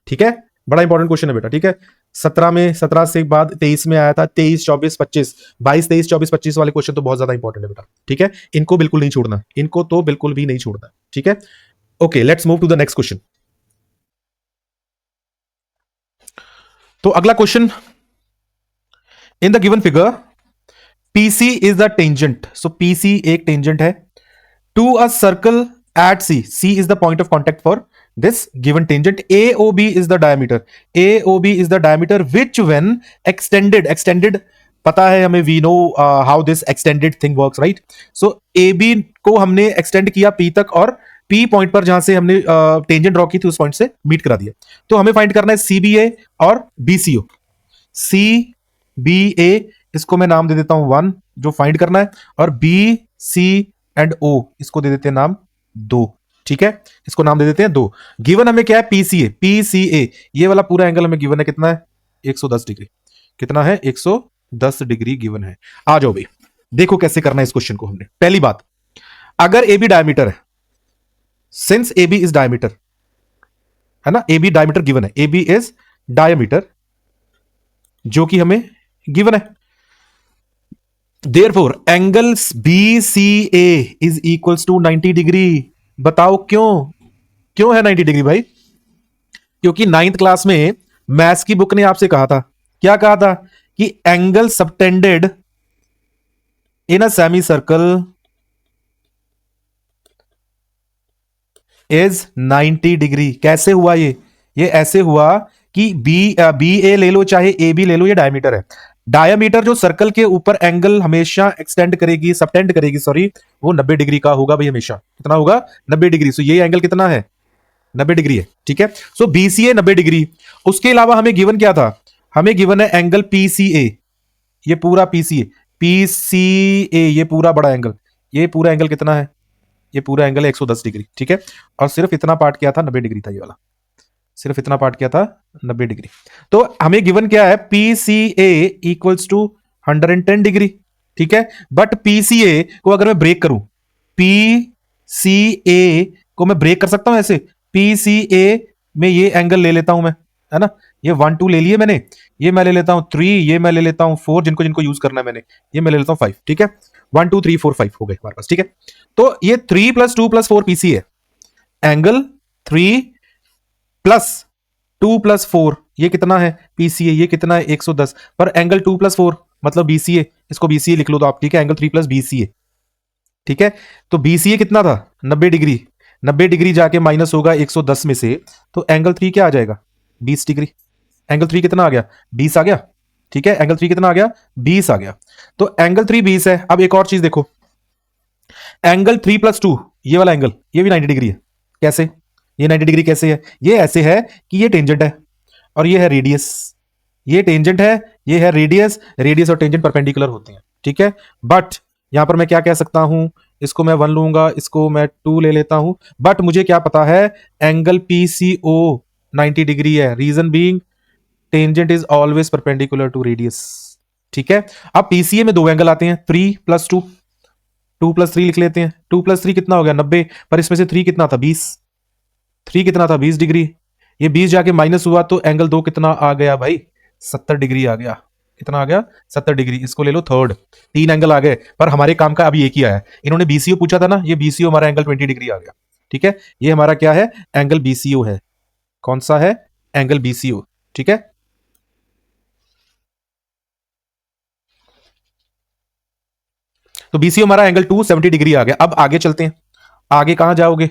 ठीक है, बड़ा इंपॉर्टेंट क्वेश्चन है बेटा। ठीक है, 17 में, 17 से बाद 23 में आया था, 23 24 25, 22 23 24 25 वाले क्वेश्चन तो बहुत ज्यादा इंपॉर्टेंट है बेटा। ठीक है, इनको बिल्कुल नहीं छोड़ना, इनको तो बिल्कुल भी नहीं छोड़ना। ठीक है, okay, let's move to the next question. तो अगला question, in the given figure PC is the tangent. So PC एक टेंजेंट है to a circle at C, C is the point of contact for this given tangent, AOB is the diameter, AOB is the diameter which when extended पता है हमें, we know how this extended thing works, right? So AB को हमने extend किया P तक, और P पॉइंट पर जहां से हमने टेंजेंट ड्रॉ की थी उस पॉइंट से मीट करा दिया। तो हमें फाइंड करना है CBA और BCO। CBA इसको मैं नाम दे देता हूं 1 जो फाइंड करना है, और BC एंड O इसको दे देते हैं नाम 2। ठीक है, इसको नाम दे देते हैं 2। गिवन हमें क्या है, पीसीए, पीसीए ये वाला पूरा एंगल हमें गिवन है कितना है, 110 डिग्री। कितना है, 110 डिग्री गिवन है। आ जाओ भाई, देखो कैसे करना है इस क्वेश्चन को हमने। पहली बात, अगर ए बी डायमीटर है, since A B is diameter, है ना, ए बी डायमीटर गिवन है, ए बी इज डायमीटर जो कि हमें गिवन है, therefore angles B C A is equals to 90 degree. बताओ क्यों, क्यों है 90 डिग्री भाई, क्योंकि 9th क्लास में मैथ्स की बुक ने आपसे कहा था, क्या कहा था, कि angle subtended in a semi circle is 90 degree. कैसे हुआ ये ऐसे हुआ कि बी ए ले लो चाहे ए बी ले लो, ये डायमीटर है। डायमीटर जो सर्कल के ऊपर एंगल हमेशा एक्सटेंड करेगी, सबटेंड करेगी सॉरी, वो 90 डिग्री का होगा भाई हमेशा। कितना होगा, 90 डिग्री। सो ये एंगल कितना है, 90 डिग्री है। ठीक है, सो बीसीए 90 डिग्री। उसके अलावा हमें गिवन क्या था, हमें गिवन है एंगल पीसीए, ये पूरा पीसीए, पीसीए ये पूरा बड़ा एंगल, ये पूरा एंगल कितना है, ये पूरा एंगल है 110 डिग्री। ठीक है, और सिर्फ इतना पार्ट क्या था, 90 डिग्री था ये वाला, सिर्फ इतना पार्ट क्या था, 90 डिग्री। तो हमें गिवन क्या है, पीसीए इक्वल्स टू 110 डिग्री। ठीक है, बट पीसीए को अगर मैं ब्रेक करूं, पीसीए को मैं ब्रेक कर सकता हूं ऐसे, पीसीए में ये एंगल ले लेता हूं मैं, है ना, ये 1 2 ले लिए मैंने, ये मैं ले लेता हूं 3, ये मैं ले लेता हूं 4, जिनको जिनको यूज करना है मैंने, ये मैं ले लेता हूं 5। ठीक है, 1 2 3 4 5 हो गए हमारे पास। ठीक है, तो ये 3 + 2 + 4 पीसी है, एंगल 3 + 2 + 4 ये कितना है, पीसीए, ये कितना है 110, पर एंगल 2 + 4 मतलब बीसीए, इसको बीसीए लिख लो तो आप। ठीक है, एंगल 3 + बीसीए। ठीक है, तो बीसीए कितना था, 90 डिग्री, 90 डिग्री जाके माइनस होगा 110 में से, तो एंगल 3 क्या आ जाएगा, 20 डिग्री। एंगल 3 कितना आ गया, 20 आ गया। ठीक है, एंगल 3 कितना आ गया, 20 आ गया। तो एंगल 3 20 है। अब एक और चीज देखो, एंगल 3 + 2 ये वाला एंगल, ये भी 90 डिग्री है। कैसे, ये 90 डिग्री कैसे है, ये ऐसे है कि ये टेंजेंट है और ये है रेडियस, ये टेंजेंट है, ये है रेडियस, रेडियस और टेंजेंट परपेंडिकुलर होते हैं। ठीक है, बट यहां पर मैं क्या कह सकता हूं, इसको मैं 1 लूंगा, इसको मैं 2 ले लेता हूं, बट मुझे क्या पता है, एंगल पीसीओ 90 डिग्री है। Reason being tangent is always perpendicular to radius. ठीक है, अब पीसीए में 2 एंगल आते हैं, 3 + 2, 2 + 3 लिख लेते हैं, 2 + 3 कितना हो गया, 90, पर इसमें से 3 कितना था, 20, 3 कितना था, 20 डिग्री। ये 20 जाके माइनस हुआ तो एंगल 2 कितना आ गया भाई, 70 डिग्री आ गया। कितना आ गया, 70 डिग्री। इसको ले लो थर्ड, 3 एंगल आ गए, पर हमारे काम का अभी एक ही आया है। इन्होंने बीसीओ पूछा था ना, ये बीसीओ हमारा एंगल 20 डिग्री आ गया। ठीक है, ये हमारा क्या है, एंगल बीसीओ है। कौन सा है, एंगल बीसीओ। ठीक है, तो बीसीओ हमारा एंगल 270 डिग्री आ गया। अब आगे चलते हैं, आगे कहां जाओगे,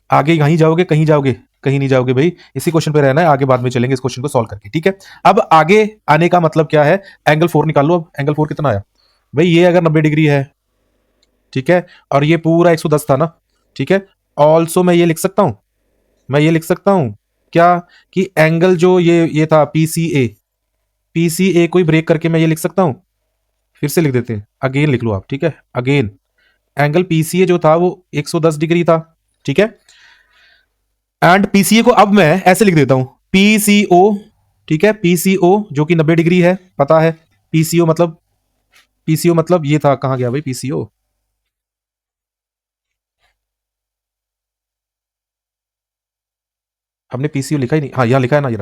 आगे यहीं जाओगे, कहीं जाओगे, कहीं नहीं जाओगे भाई, इसी क्वेश्चन पे रहना है, आगे बाद में चलेंगे इस क्वेश्चन को सॉल्व करके। ठीक है, अब आगे आने का मतलब क्या है, एंगल 4 निकाल लो। अब एंगल 4 कितना आया भाई, ये अगर 90 डिग्री है, ठीक है, और ये पूरा 110 था ना, ठीक है, ऑल्सो मैं ये लिख सकता हूं, मैं ये लिख सकता हूं क्या, कि एंगल जो ये था पीसीए, पीसीए को ही ब्रेक करके मैं ये लिख सकता हूं, फिर से लिख देते हैं, अगेन लिख लो आप। ठीक है, अगेन एंगल पीसीए जो था वो 110 डिग्री था। ठीक है, एंड पीसीए को अब मैं ऐसे लिख देता हूं, पीसीओ। ठीक है, पीसीओ जो कि 90 डिग्री है, पता है, पीसीओ मतलब, पीसीओ मतलब ये था, कहां गया भाई पीसीओ, हमने पीसीओ लिखा ही नहीं, हाँ यहां लिखा है ना, ये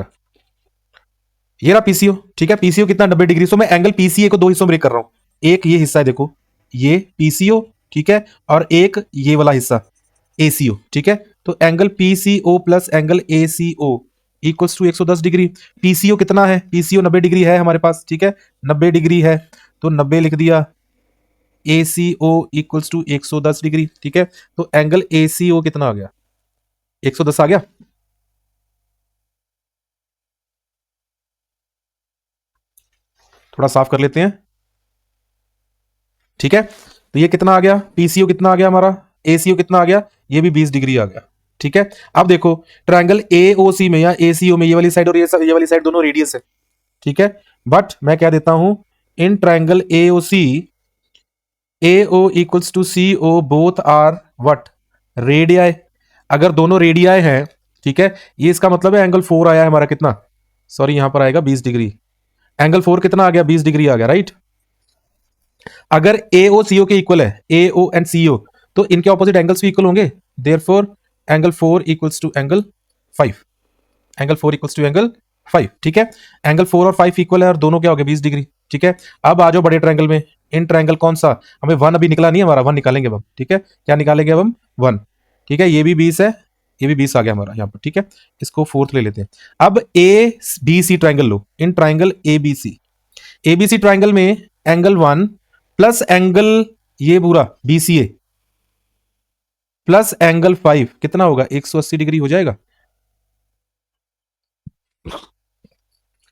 रहा पीसीओ। ठीक है, पीसीओ कितना, 90 डिग्री। सो मैं एंगल पीसीए को दो हिस्सों में ब्रेक कर रहा हूं, एक ये हिस्सा है देखो, ये पीसीओ, ठीक है, और एक ये वाला हिस्सा एसीओ। ठीक है, तो angle PCO plus angle ACO equals to 110 degree. PCO कितना है, पीसीओ 90 डिग्री है हमारे पास। ठीक है, 90 डिग्री है, तो 90 लिख दिया, एसीओ इक्वल्स टू 110 डिग्री। ठीक है, तो एंगल एसीओ कितना आ गया, 110 आ गया। थोड़ा साफ कर लेते हैं। ठीक है, तो ये कितना आ गया, पीसीओ कितना आ गया हमारा, एसीओ कितना आ गया, ये भी 20 डिग्री आ गया। ठीक है, अब देखो ट्रायंगल एओसी में या एसीओ में ये वाली साइड और ये वाली साइड दोनों रेडियस है। ठीक है, बट मैं क्या देता हूं, in triangle AOC, AO equals to CO both are what, radii. अगर दोनों रेडियाई हैं, ठीक है, ये इसका मतलब है एंगल 4 आया है हमारा कितना, सॉरी यहां पर आएगा 20 डिग्री, एंगल 4 कितना आ गया, 20 डिग्री आ गया, राइट। अगर एओ सीओ के इक्वल है, एओ एंड सीओ, तो इनके ऑपोजिट एंगल्स भी इक्वल होंगे, therefore angle 4 equals to angle 5, angle 4 equals to angle 5। ठीक है, एंगल 4 और 5 इक्वल है और दोनों क्या हो गए, 20 डिग्री। ठीक है, अब आ जाओ बड़े ट्रायंगल में, इन ट्रायंगल कौन सा, हमें 1 अभी निकला नहीं है हमारा, 1 निकालेंगे अब हम। ठीक है, क्या निकालेंगे अब हम, 1। ठीक है, ये भी 20 है, ये भी 20 आ गया हमारा यहाँ पर। ठीक है, इसको फोर्थ ले लेते हैं। अब ए बी सी ट्रायंगल लो, in triangle ABC, ABC triangle में एंगल 1 प्लस एंगल ये पूरा बीसीए प्लस एंगल 5 कितना होगा, 180 डिग्री हो जाएगा,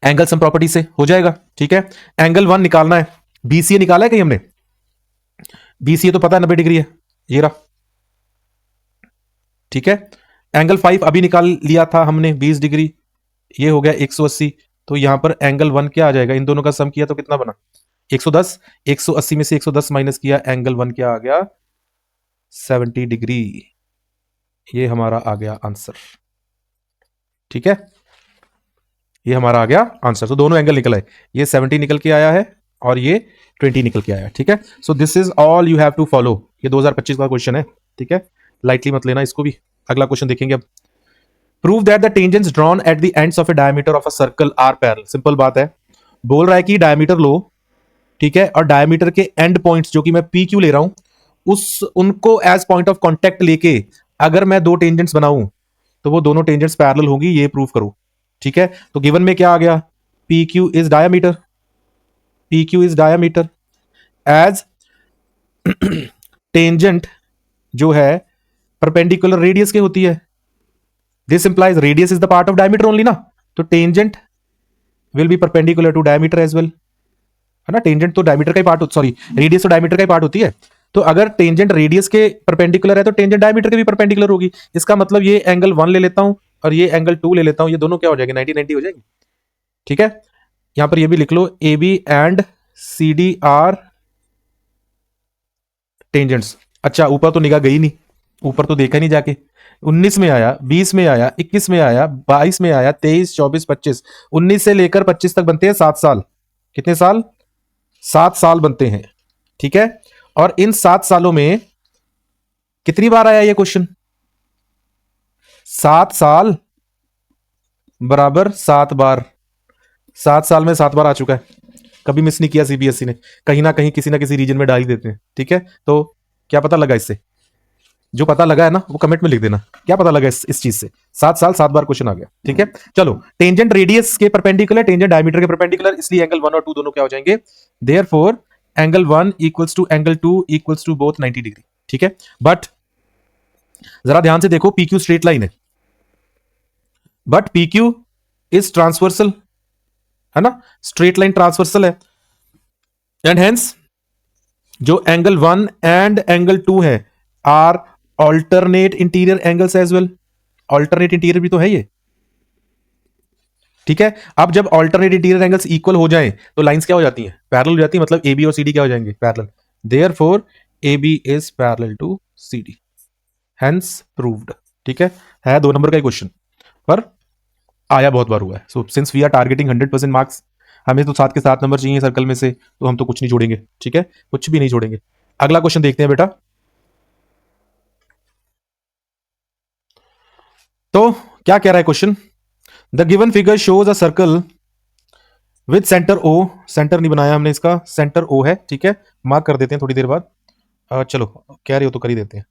एंगल सम प्रॉपर्टी से हो जाएगा। ठीक है, एंगल 1 निकालना है, बीसीए निकाला है कहीं हमने, बीसीए तो पता है 90 डिग्री है, ये रहा। ठीक है, एंगल 5 अभी निकाल लिया था हमने 20 डिग्री, ये हो गया 180, तो यहां पर एंगल 1 क्या आ जाएगा, इन दोनों का सम किया तो कितना बना, 110, 180 में से 110 माइनस किया, एंगल 1 क्या आ गया, 70 डिग्री। ये हमारा आ गया आंसर। ठीक है, ये हमारा आ गया आंसर। तो दोनों एंगल निकल आए, ये 70 निकल के आया है और ये 20 निकल के आया है। ठीक है, so this is all you have to follow. ये 2025 का क्वेश्चन है। ठीक है, लाइटली मत लेना इसको भी। अगला क्वेश्चन देखेंगे अब, prove that the tangents drawn at the ends of a diameter of a circle are parallel. Simple बात है, बोल रहा है कि डायमीटर लो, ठीक है, और डायमीटर के एंड पॉइंट्स जो कि मैं पी क्यू ले रहा हूं, उस उनको एज पॉइंट ऑफ कांटेक्ट लेके अगर मैं दो टेंजेंट्स बनाऊं तो वो दोनों टेंजेंट्स पैरेलल होंगी, ये प्रूव करो। ठीक है, तो गिवन में क्या आ गया, P Q is diameter, P Q is diameter as tangent जो है परपेंडिकुलर रेडियस के होती है, this implies radius is the part of diameter only ना, तो tangent will be perpendicular to diameter as well, है ना, टेंजेंट तो डायमीटर का ही पार्ट, सॉरी रेडियस तो डायमीटर का ही पार्ट होती है, तो अगर टेंजेंट रेडियस के परपेंडिकुलर है तो टेंजेंट डायमीटर के भी परपेंडिकुलर होगी। इसका मतलब ये एंगल 1 ले लेता हूं और ये एंगल 2 ले लेता हूं, ये दोनों क्या हो जाएंगे, 90 90 हो जाएंगे। ठीक है, यहां पर ये भी लिख लो, A B and C D are tangents. अच्छा, ऊपर तो निगाह गई नहीं, ऊपर तो देखा नहीं जाके, 19 में आया, 20 में आया, 21 में आया, 22 में आया, 23 24 25, 19 से लेकर 25 तक बनते हैं 7 साल। कितने साल, 7 साल बनते हैं। ठीक है, और इन 7 सालों में कितनी बार आया ये क्वेश्चन, 7 साल बराबर 7 बार, 7 साल में 7 बार आ चुका है, कभी मिस नहीं किया सीबीएसई ने, कहीं ना कहीं किसी ना किसी रीजन में डाल ही देते हैं। ठीक है, तो क्या पता लगा इससे, जो पता लगा है ना वो कमेंट में लिख देना, क्या पता लगा इस चीज से। 7 साल 7 बार क्वेश्चन आ गया, ठीक है। चलो, टेंजेंट रेडियस के परपेंडिकुलर, टेंजेंट डायमीटर के परपेंडिकुलर, इसलिए एंगल 1 और 2 दोनों क्या हो जाएंगे, therefore angle 1 equals to angle 2 equals to both 90 degree, ठीक है। बट जरा ध्यान से देखो, PQ स्ट्रेट लाइन है, बट PQ इज ट्रांसवर्सल, है ना, स्ट्रेट लाइन ट्रांसवर्सल है, एंड हेंस जो एंगल 1 एंड एंगल 2 है are alternate interior angles as well. Alternate interior भी तो है ये, ठीक है। अब जब ऑल्टरनेट इंटीरियर एंगल्स इक्वल हो जाएं तो लाइंस क्या हो जाती हैं, पैरेलल हो जाती है, मतलब AB और CD क्या हो जाएंगे, parallel. Therefore AB is parallel to CD, hence proved, ठीक है 2 नंबर का क्वेश्चन, पर आया बहुत बार हुआ है। So since we are targeting 100% marks, हमें तो 7 के 7 नंबर चाहिए सर्कल में से, तो हम तो कुछ नहीं छोड़ेंगे, ठीक है, कुछ भी नहीं छोड़ेंगे। अगला क्वेश्चन देखते हैं बेटा। तो क्या कह रहा है question, the given figure shows a circle with centre O, centre नहीं बनाया हमने इसका, सेंटर O है, ठीक है, मार्क कर देते हैं थोड़ी देर बाद। चलो कह रहे हो तो कर ही देते हैं,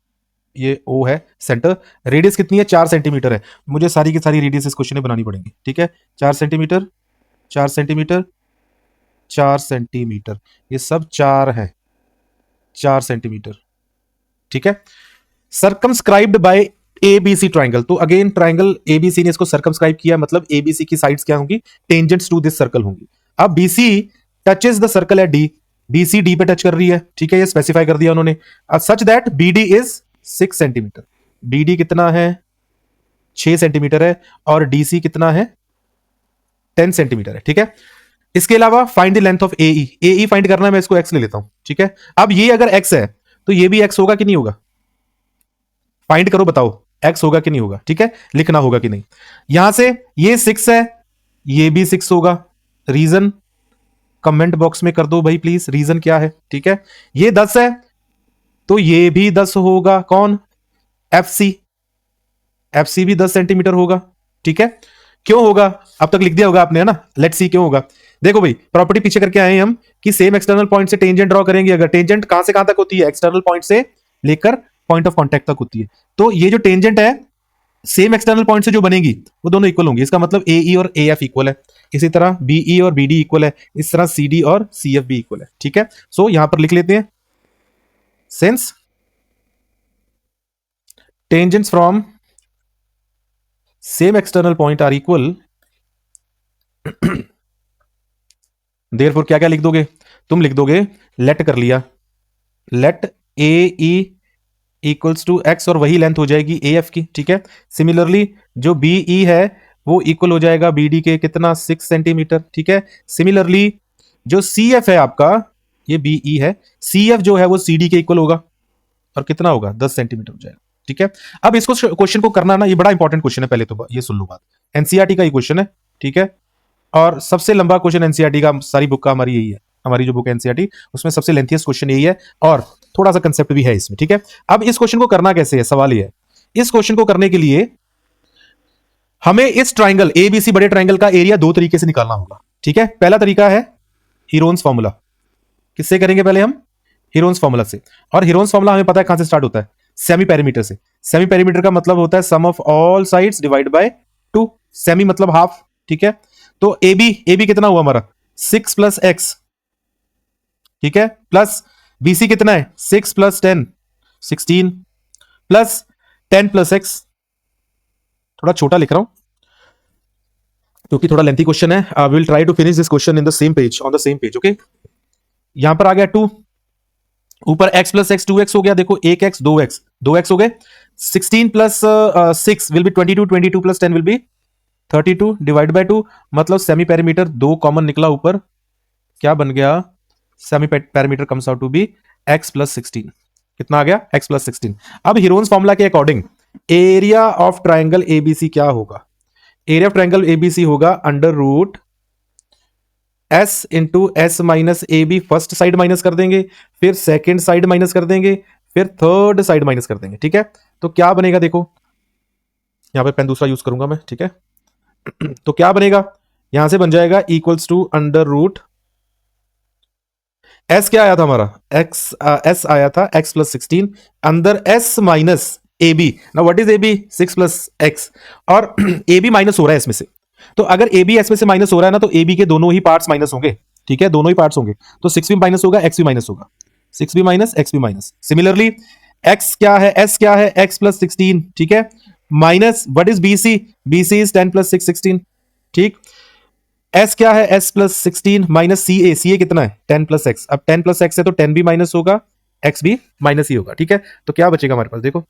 ये O है सेंटर। रेडियस कितनी है, 4 सेंटीमीटर है। मुझे सारी की सारी रेडियस इस क्वेश्चन में बनानी पड़ेगी, ठीक है। 4 सेंटीमीटर, 4 सेंटीमीटर, 4 सेंटीमीटर, ये सब 4 है, 4 सेंटीमीटर, ठीक है। सर्कमस्क्राइब्ड बाय ABC ट्राइंगल, तो अगेन ट्राइंगल ABC ने इसको सर्कमस्क्राइब किया, मतलब ABC की साइड्स क्या होंगी, टेंजेंट्स टू दिस सर्कल होंगी। अब BC touches the circle eight D, BC D पे टच कर रही है, ठीक है, ये स्पेसिफाई कर दिया उन्होंने, such that BD is 6 centimetre. BD कितना है, 6 सेंटीमीटर है, और DC कितना है, 10 सेंटीमीटर है, ठीक है। इसके अलावा find the length of AE, AE find करना है, मैं इसको x ले लेता हूं, ठीक है। अब ये अगर x है तो ये भी x होगा कि नहीं होगा, फाइंड करो, बताओ x होगा कि नहीं होगा, ठीक है, लिखना होगा कि नहीं। यहां से ये 6 है, ये भी 6 होगा, रीजन कमेंट बॉक्स में कर दो भाई प्लीज, रीजन क्या है, ठीक है। ये 10 है तो ये भी 10 होगा, कौन, FC, FC भी 10 सेंटीमीटर होगा, ठीक है। क्यों होगा, अब तक लिख दिया होगा आपने, है ना, लेट्स सी क्यों होगा। देखो भाई, प्रॉपर्टी पीछे करके आए हम कि सेम एक्सटर्नल पॉइंट से टेंजेंट ड्रॉ करेंगे, अगर टेंजेंट कहां से कहां तक होती है, एक्सटर्नल पॉइंट से लेकर पॉइंट ऑफ कांटेक्ट तक होती है, तो ये जो टेंजेंट है सेम एक्सटर्नल पॉइंट से जो बनेगी वो दोनों इक्वल होंगी, इसका मतलब AE और AF इक्वल है, इसी तरह BE और BD इक्वल है, इस तरह CD और CF भी इक्वल है, ठीक है। सो यहां पर लिख लेते हैं, since tangents from same external point are equal, therefore क्या क्या लिख दोगे, तुम लिख दोगे, लेट कर लिया, let AE equals to x, और वही लेंथ हो जाएगी AF की, ठीक है। सिमिलरली जो BE है वो इक्वल हो जाएगा BD के, कितना, 6 सेंटीमीटर, ठीक है। सिमिलरली जो CF है आपका, ये BE है, CF जो है वो CD के इक्वल होगा, और कितना होगा, 10 सेंटीमीटर हो जाएगा, ठीक है। अब इसको क्वेश्चन को करना ना, ये बड़ा इंपॉर्टेंट क्वेश्चन है, पहले तो ये सुन लो बात, NCERT का ये क्वेश्चन है, ठीक है, और सबसे लंबा क्वेश्चन NCERT का, सारी बुक का हमारी यही है, हमारी जो बुक है NCERT उसमें सबसे लेंथीएस्ट क्वेश्चन यही है, और थोड़ा सा कंसेप्ट भी है इसमें, ठीक है। अब इस क्वेश्चन को करना कैसे है, सवाल ये है, इस क्वेश्चन को करने के लिए हमें इस ट्राइंगल ABC बड़े ट्राइंगल का एरिया 2 तरीके से निकालना होगा, ठीक है। पहला तरीका है हीरोन्स फॉर्मूला, किससे करेंगे, पहले हम हीरोन्स फॉर्मूला से, और हीरोन्स फॉर्मूला हमें पता है कहां से स्टार्ट होता है, सेमी पेरीमीटर से। सेमी पेरीमीटर का मतलब होता है sum of all sides divide by 2, semi मतलब हाफ, ठीक है। तो AB कितना हुआ हमारा, 6 प्लस x, ठीक है, प्लस BC कितना है, 6 प्लस 10, 16, प्लस 10 प्लस x, थोड़ा छोटा लिख रहा हूं क्योंकि थोड़ा लेंथी क्वेश्चन है, I will try to finish this question in the same page, on the same page, okay. यहां पर आ गया 2, ऊपर x प्लस x 2x हो गया, देखो 1x 2x 2x हो गए, 16 plus 6 will be 22, 22 plus 10 will be 32 divide by 2, मतलब सेमी पेरीमीटर 2 कॉमन निकला ऊपर, क्या बन गया, semi perimeter comes out to be x plus 16, कितना आ गया, x प्लस 16। अब हीरोन्स फॉर्मूला के according area of triangle ABC क्या होगा, एरिया ऑफ ट्राइंगल ABC होगा under root S into S minus AB, first side minus कर देंगे, फिर सेकेंड साइड माइनस कर देंगे, फिर थर्ड साइड माइनस कर देंगे, ठीक है। तो क्या बनेगा, देखो यहां पे पेन दूसरा यूज करूंगा मैं, ठीक है। तो क्या बनेगा, यहां से बन जाएगा equals to under root S क्या आया था हमारा, एक्स एस आया था एक्स प्लस 16, अंदर एस माइनस ए बी। ना what is A B, 6 plus x, और ए बी माइनस हो रहा है इसमें से। तो अगर ए बी एस में से माइनस हो रहा है ना, तो ए बी के दोनों ही पार्ट्स माइनस होंगे। ठीक है, दोनों ही पार्ट्स होंगे, तो 6 भी माइनस होगा, एक्स भी माइनस होगा, 6 भी माइनस, एक्स भी माइनस। सिमिलरली एक्स क्या है, एस क्या है, एक्स प्लस 16, ठीक है, minus what is B C, B C is 10 plus 6 16, ठीक। एस क्या है, S plus 16 minus C A कितना है, 10 प्लस एक्स। अब 10 प्लस एक्स है तो 10 भी माइनस होगा, एक्स भी माइनस ही होगा। ठीक है, तो क्या बचेगा हमारे पास, देखो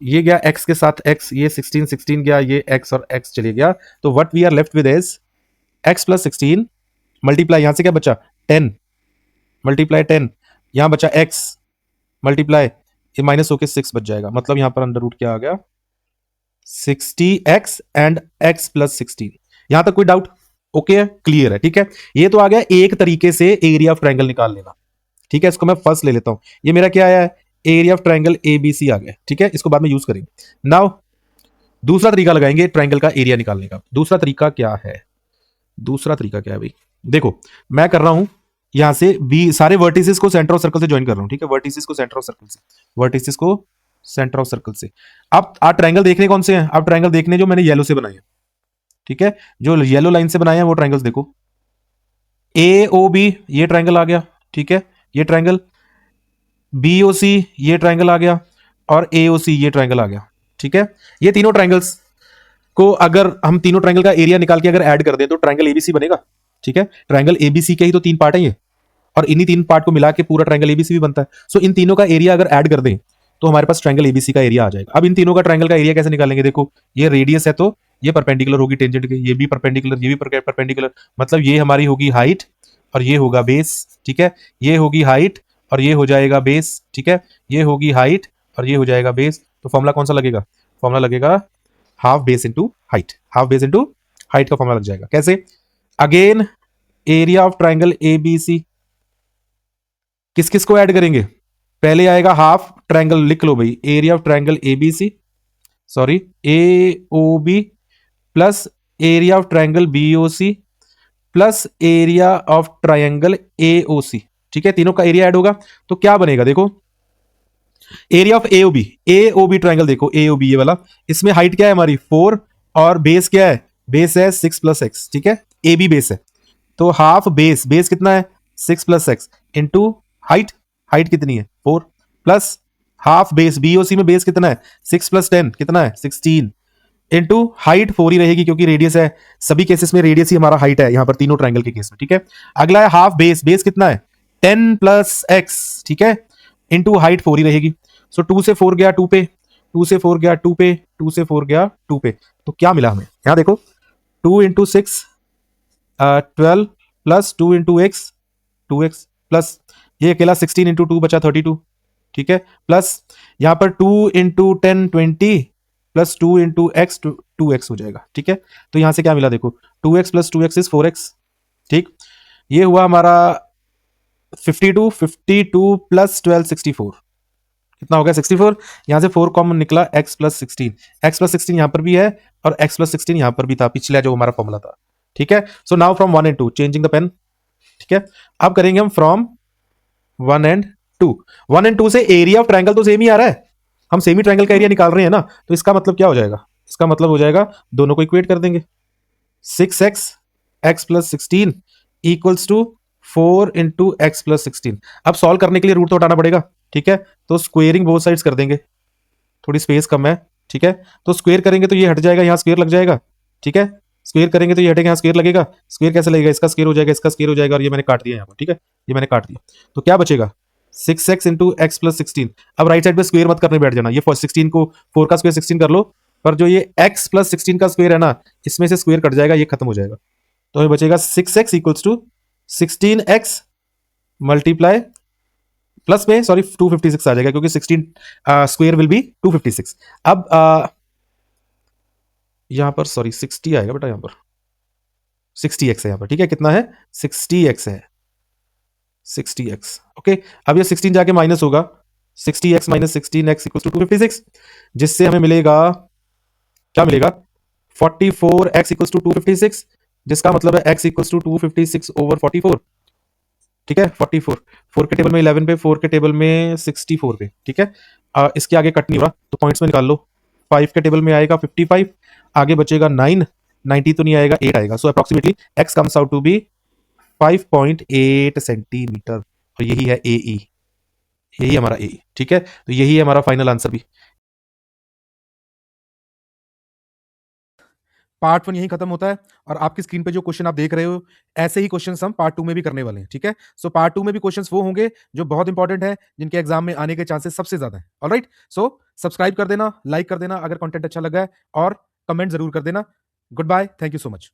ये गया एक्स के साथ एक्स, ये 16 16 गया, ये एक्स और एक्स चले गया। तो what we are left with is x plus 16 multiply, यहां से क्या बचा 10, मल्टीप्लाई 10, यहां बचा एक्स मल्टीप्लाई, ये माइनस होके 6 बच जाएगा। मतलब यहां पर अंडर रूट क्या आ गया, 60x एंड x प्लस 16। यहां तक कोई डाउट, ओके है, क्लियर है। ठीक है, ये तो आ गया एक तरीके से एरिया ऑफ ट्रायंगल निकाल लेना। ठीक है, इसको मैं फर्स्ट ले लेता हूं, ये मेरा क्या आया है, एरिया ऑफ ट्रायंगल एबीसी आ गया। ठीक है, इसको बाद में यूज करेंगे। नाउ दूसरा तरीका लगाएंगे ट्रायंगल का एरिया निकालने का। दूसरा तरीका क्या है, दूसरा तरीका क्या है भाई, देखो मैं कर रहा हूं यहां से बी, सारे वर्टिसेस को सेंटर ऑफ सर्कल से ज्वाइन कर रहा हूं। ठीक है, वर्टिसेस को सेंटर ऑफ सर्कल से, वर्टिसेस को सेंटर ऑफ सर्कल से। अब आप ट्रायंगल देखने कौन से हैं, आप ट्रायंगल देखने जो मैंने येलो से बनाए हैं। ठीक है, जो येलो लाइन से बनाए हैं वो ट्रायंगल्स देखो, ए ओ बी ये ट्रायंगल आ गया। ठीक है, ये ट्रायंगल, बी ओ सी ये ट्रायंगल आ गया, और ए ओ सी ये ट्रायंगल आ गया। ठीक है, ये तीनों ट्रायंगल्स को अगर हम तीनों ट्रायंगल का एरिया निकाल के अगर ऐड कर दें तो ट्रायंगल एबीसी बनेगा। ठीक है, ट्रायंगल एबीसी के ही तो तीन पार्ट है ये, और इन्हीं तीन पार्ट को मिला के पूरा ट्रायंगल एबीसी भी बनता है। सो इन तीनों का एरिया अगर ऐड कर दें तो हमारे पास ट्रायंगल एबीसी का एरिया आ जाएगा। अब इन तीनों का ट्रायंगल का एरिया कैसे निकालेंगे, देखो ये रेडियस है तो ये परपेंडिकुलर होगी टेंजेंट के, ये भी परपेंडिकुलर, ये भी परपेंडिकुलर, मतलब ये हमारी होगी हाइट और ये होगा बेस। ठीक है, ये होगी हाइट और ये हो जाएगा बेस। ठीक है, ये होगी हाइट और ये हो जाएगा बेस। तो फॉर्मूला कौन सा लगेगा, फॉर्मूला लगेगा half base into height, half base into height का फॉर्मूला लग जाएगा। कैसे, again area of triangle A B C, किस किस को ऐड करेंगे, पहले आएगा हाफ ट्रायंगल, लिख लो भाई, area of triangle A B C, sorry A O B, plus area of triangle B O C, plus area of triangle A O C. ठीक है, तीनों का एरिया ऐड होगा तो क्या बनेगा, देखो area of A O B triangle, देखो ए ओ बी ये वाला, इसमें हाइट क्या है हमारी 4, और बेस क्या है, बेस है 6 प्लस एक्स। ठीक है, ए बी बेस है, तो हाफ बेस, बेस कितना है 6 plus x into height, height कितनी है 4, प्लस हाफ बेस बीओसी में बेस कितना है 6 प्लस 10 कितना है 16, इंटू हाइट 4 ही रहेगी क्योंकि रेडियस है, सभी केसेस में रेडियस ही हमारा हाइट है यहां पर तीनों ट्रायंगल के केस में। ठीक है, अगला है हाफ बेस, बेस कितना है 10 प्लस एक्स। ठीक है, इंटू हाइट 4 ही रहेगी। सो 2 से 4 गया 2 पे, 2 से 4 गया 2 पे, 2 से 4 गया 2 पे। तो क्या मिला हमें, यहां देखो 2 into 6 12 plus 2 into x 2x, plus ये अकेला 16 इंटू 2 बचा 32। ठीक है, प्लस यहां पर 2 into 10 20, plus 2 into x 2x हो जाएगा। ठीक है, तो यहां से क्या मिला देखो 2x plus 2x is 4x। ठीक, ये हुआ हमारा 52, 52 प्लस 12 64, कितना हो गया 64। यहां से 4 कॉमन निकला, x प्लस 16, x प्लस 16 यहां पर भी है और x प्लस 16 यहां पर भी था, पिछला जो हमारा फॉर्मूला था। ठीक है, so now from 1 and 2 changing the pen. ठीक है, अब करेंगे हम फ्रॉम 1 एंड 2। 1 एंड 2 से एरिया ऑफ ट्रायंगल तो सेम ही आ रहा है, हम सेमी ट्रायंगल का एरिया निकाल रहे हैं ना, तो इसका मतलब क्या हो जाएगा, इसका मतलब हो जाएगा दोनों को इक्वेट कर देंगे, 6x x plus 16 equals to 4 into x plus 16। अब सॉल्व करने के लिए रूट तो हटाना पड़ेगा। ठीक है, तो स्क्वेयरिंग बोथ साइड्स कर देंगे, थोड़ी स्पेस कम है। ठीक है, तो स्क्वेयर करेंगे तो ये हट जाएगा, यहां स्क्वेयर लग जाएगा। ठीक है, स्क्वेयर करेंगे तो ये हटेगा, यहाँ स्क्वेयर लगेगा, स्क्वेयर कैसे लगेगा, इसका स्क्वेयर हो जाएगा, इसका स्क्वेयर हो जाएगा, और ये मैंने काट दिया यहाँ पर। ठीक है, ये मैंने काट दिया, तो क्या बचेगा 6x इंटू एक्स प्लस 16। अब राइट साइड पे स्क्वेयर मत करने बैठ जाना, ये 16 को 4 का स्क्वेयर 16 कर लो, पर जो ये x प्लस 16 का स्क्वेयर है ना, इसमें से स्क्वेयर कट जाएगा, ये खत्म हो जाएगा, तो हमें बचेगा 6x equals to 16x multiply plus में सॉरी 256 आ जाएगा क्योंकि 16 स्क्वेयर विल बी 256। अब यहां पर सॉरी 60 आएगा बेटा, यहां पर 60x है यहां पर। ठीक है, कितना है 60x है, 60x। ओके, अब ये 16 जाके माइनस होगा, 60x minus 16x equal to 256, जिससे हमें मिलेगा क्या मिलेगा 44x इक्वल टू 256, जिसका मतलब है x इक्वल टू 256 ओवर 44। ठीक है 44, 4 के टेबल में 11 पे, 4 के टेबल में 64 पे, ठीक है। इसके आगे कट नहीं हो रहा तो पॉइंट्स में निकाल लो। 5 के टेबल में आएगा 55, आगे बचेगा 9, 90 तो नहीं आएगा, 8 आएगा। So approximately x comes out to be 5.8 centimetre. और यही है ए ई, यही हमारा ए, ठीक है। तो यही है हमारा फाइनल आंसर भी। पार्ट 1 यही खत्म होता है और आपकी स्क्रीन पे जो क्वेश्चन आप देख रहे हो ऐसे ही क्वेश्चंस हम पार्ट 2 में भी करने वाले हैं, ठीक है। सो पार्ट 2 में भी क्वेश्चंस वो होंगे जो बहुत इंपॉर्टेंट है, जिनके एग्जाम में आने के चांसेस सबसे ज्यादा है। ऑलराइट, सो सब्सक्राइब कर देना, लाइक कर देना अगर कंटेंट अच्छा लगा है, और कमेंट जरूर कर देना। Goodbye, thank you so much.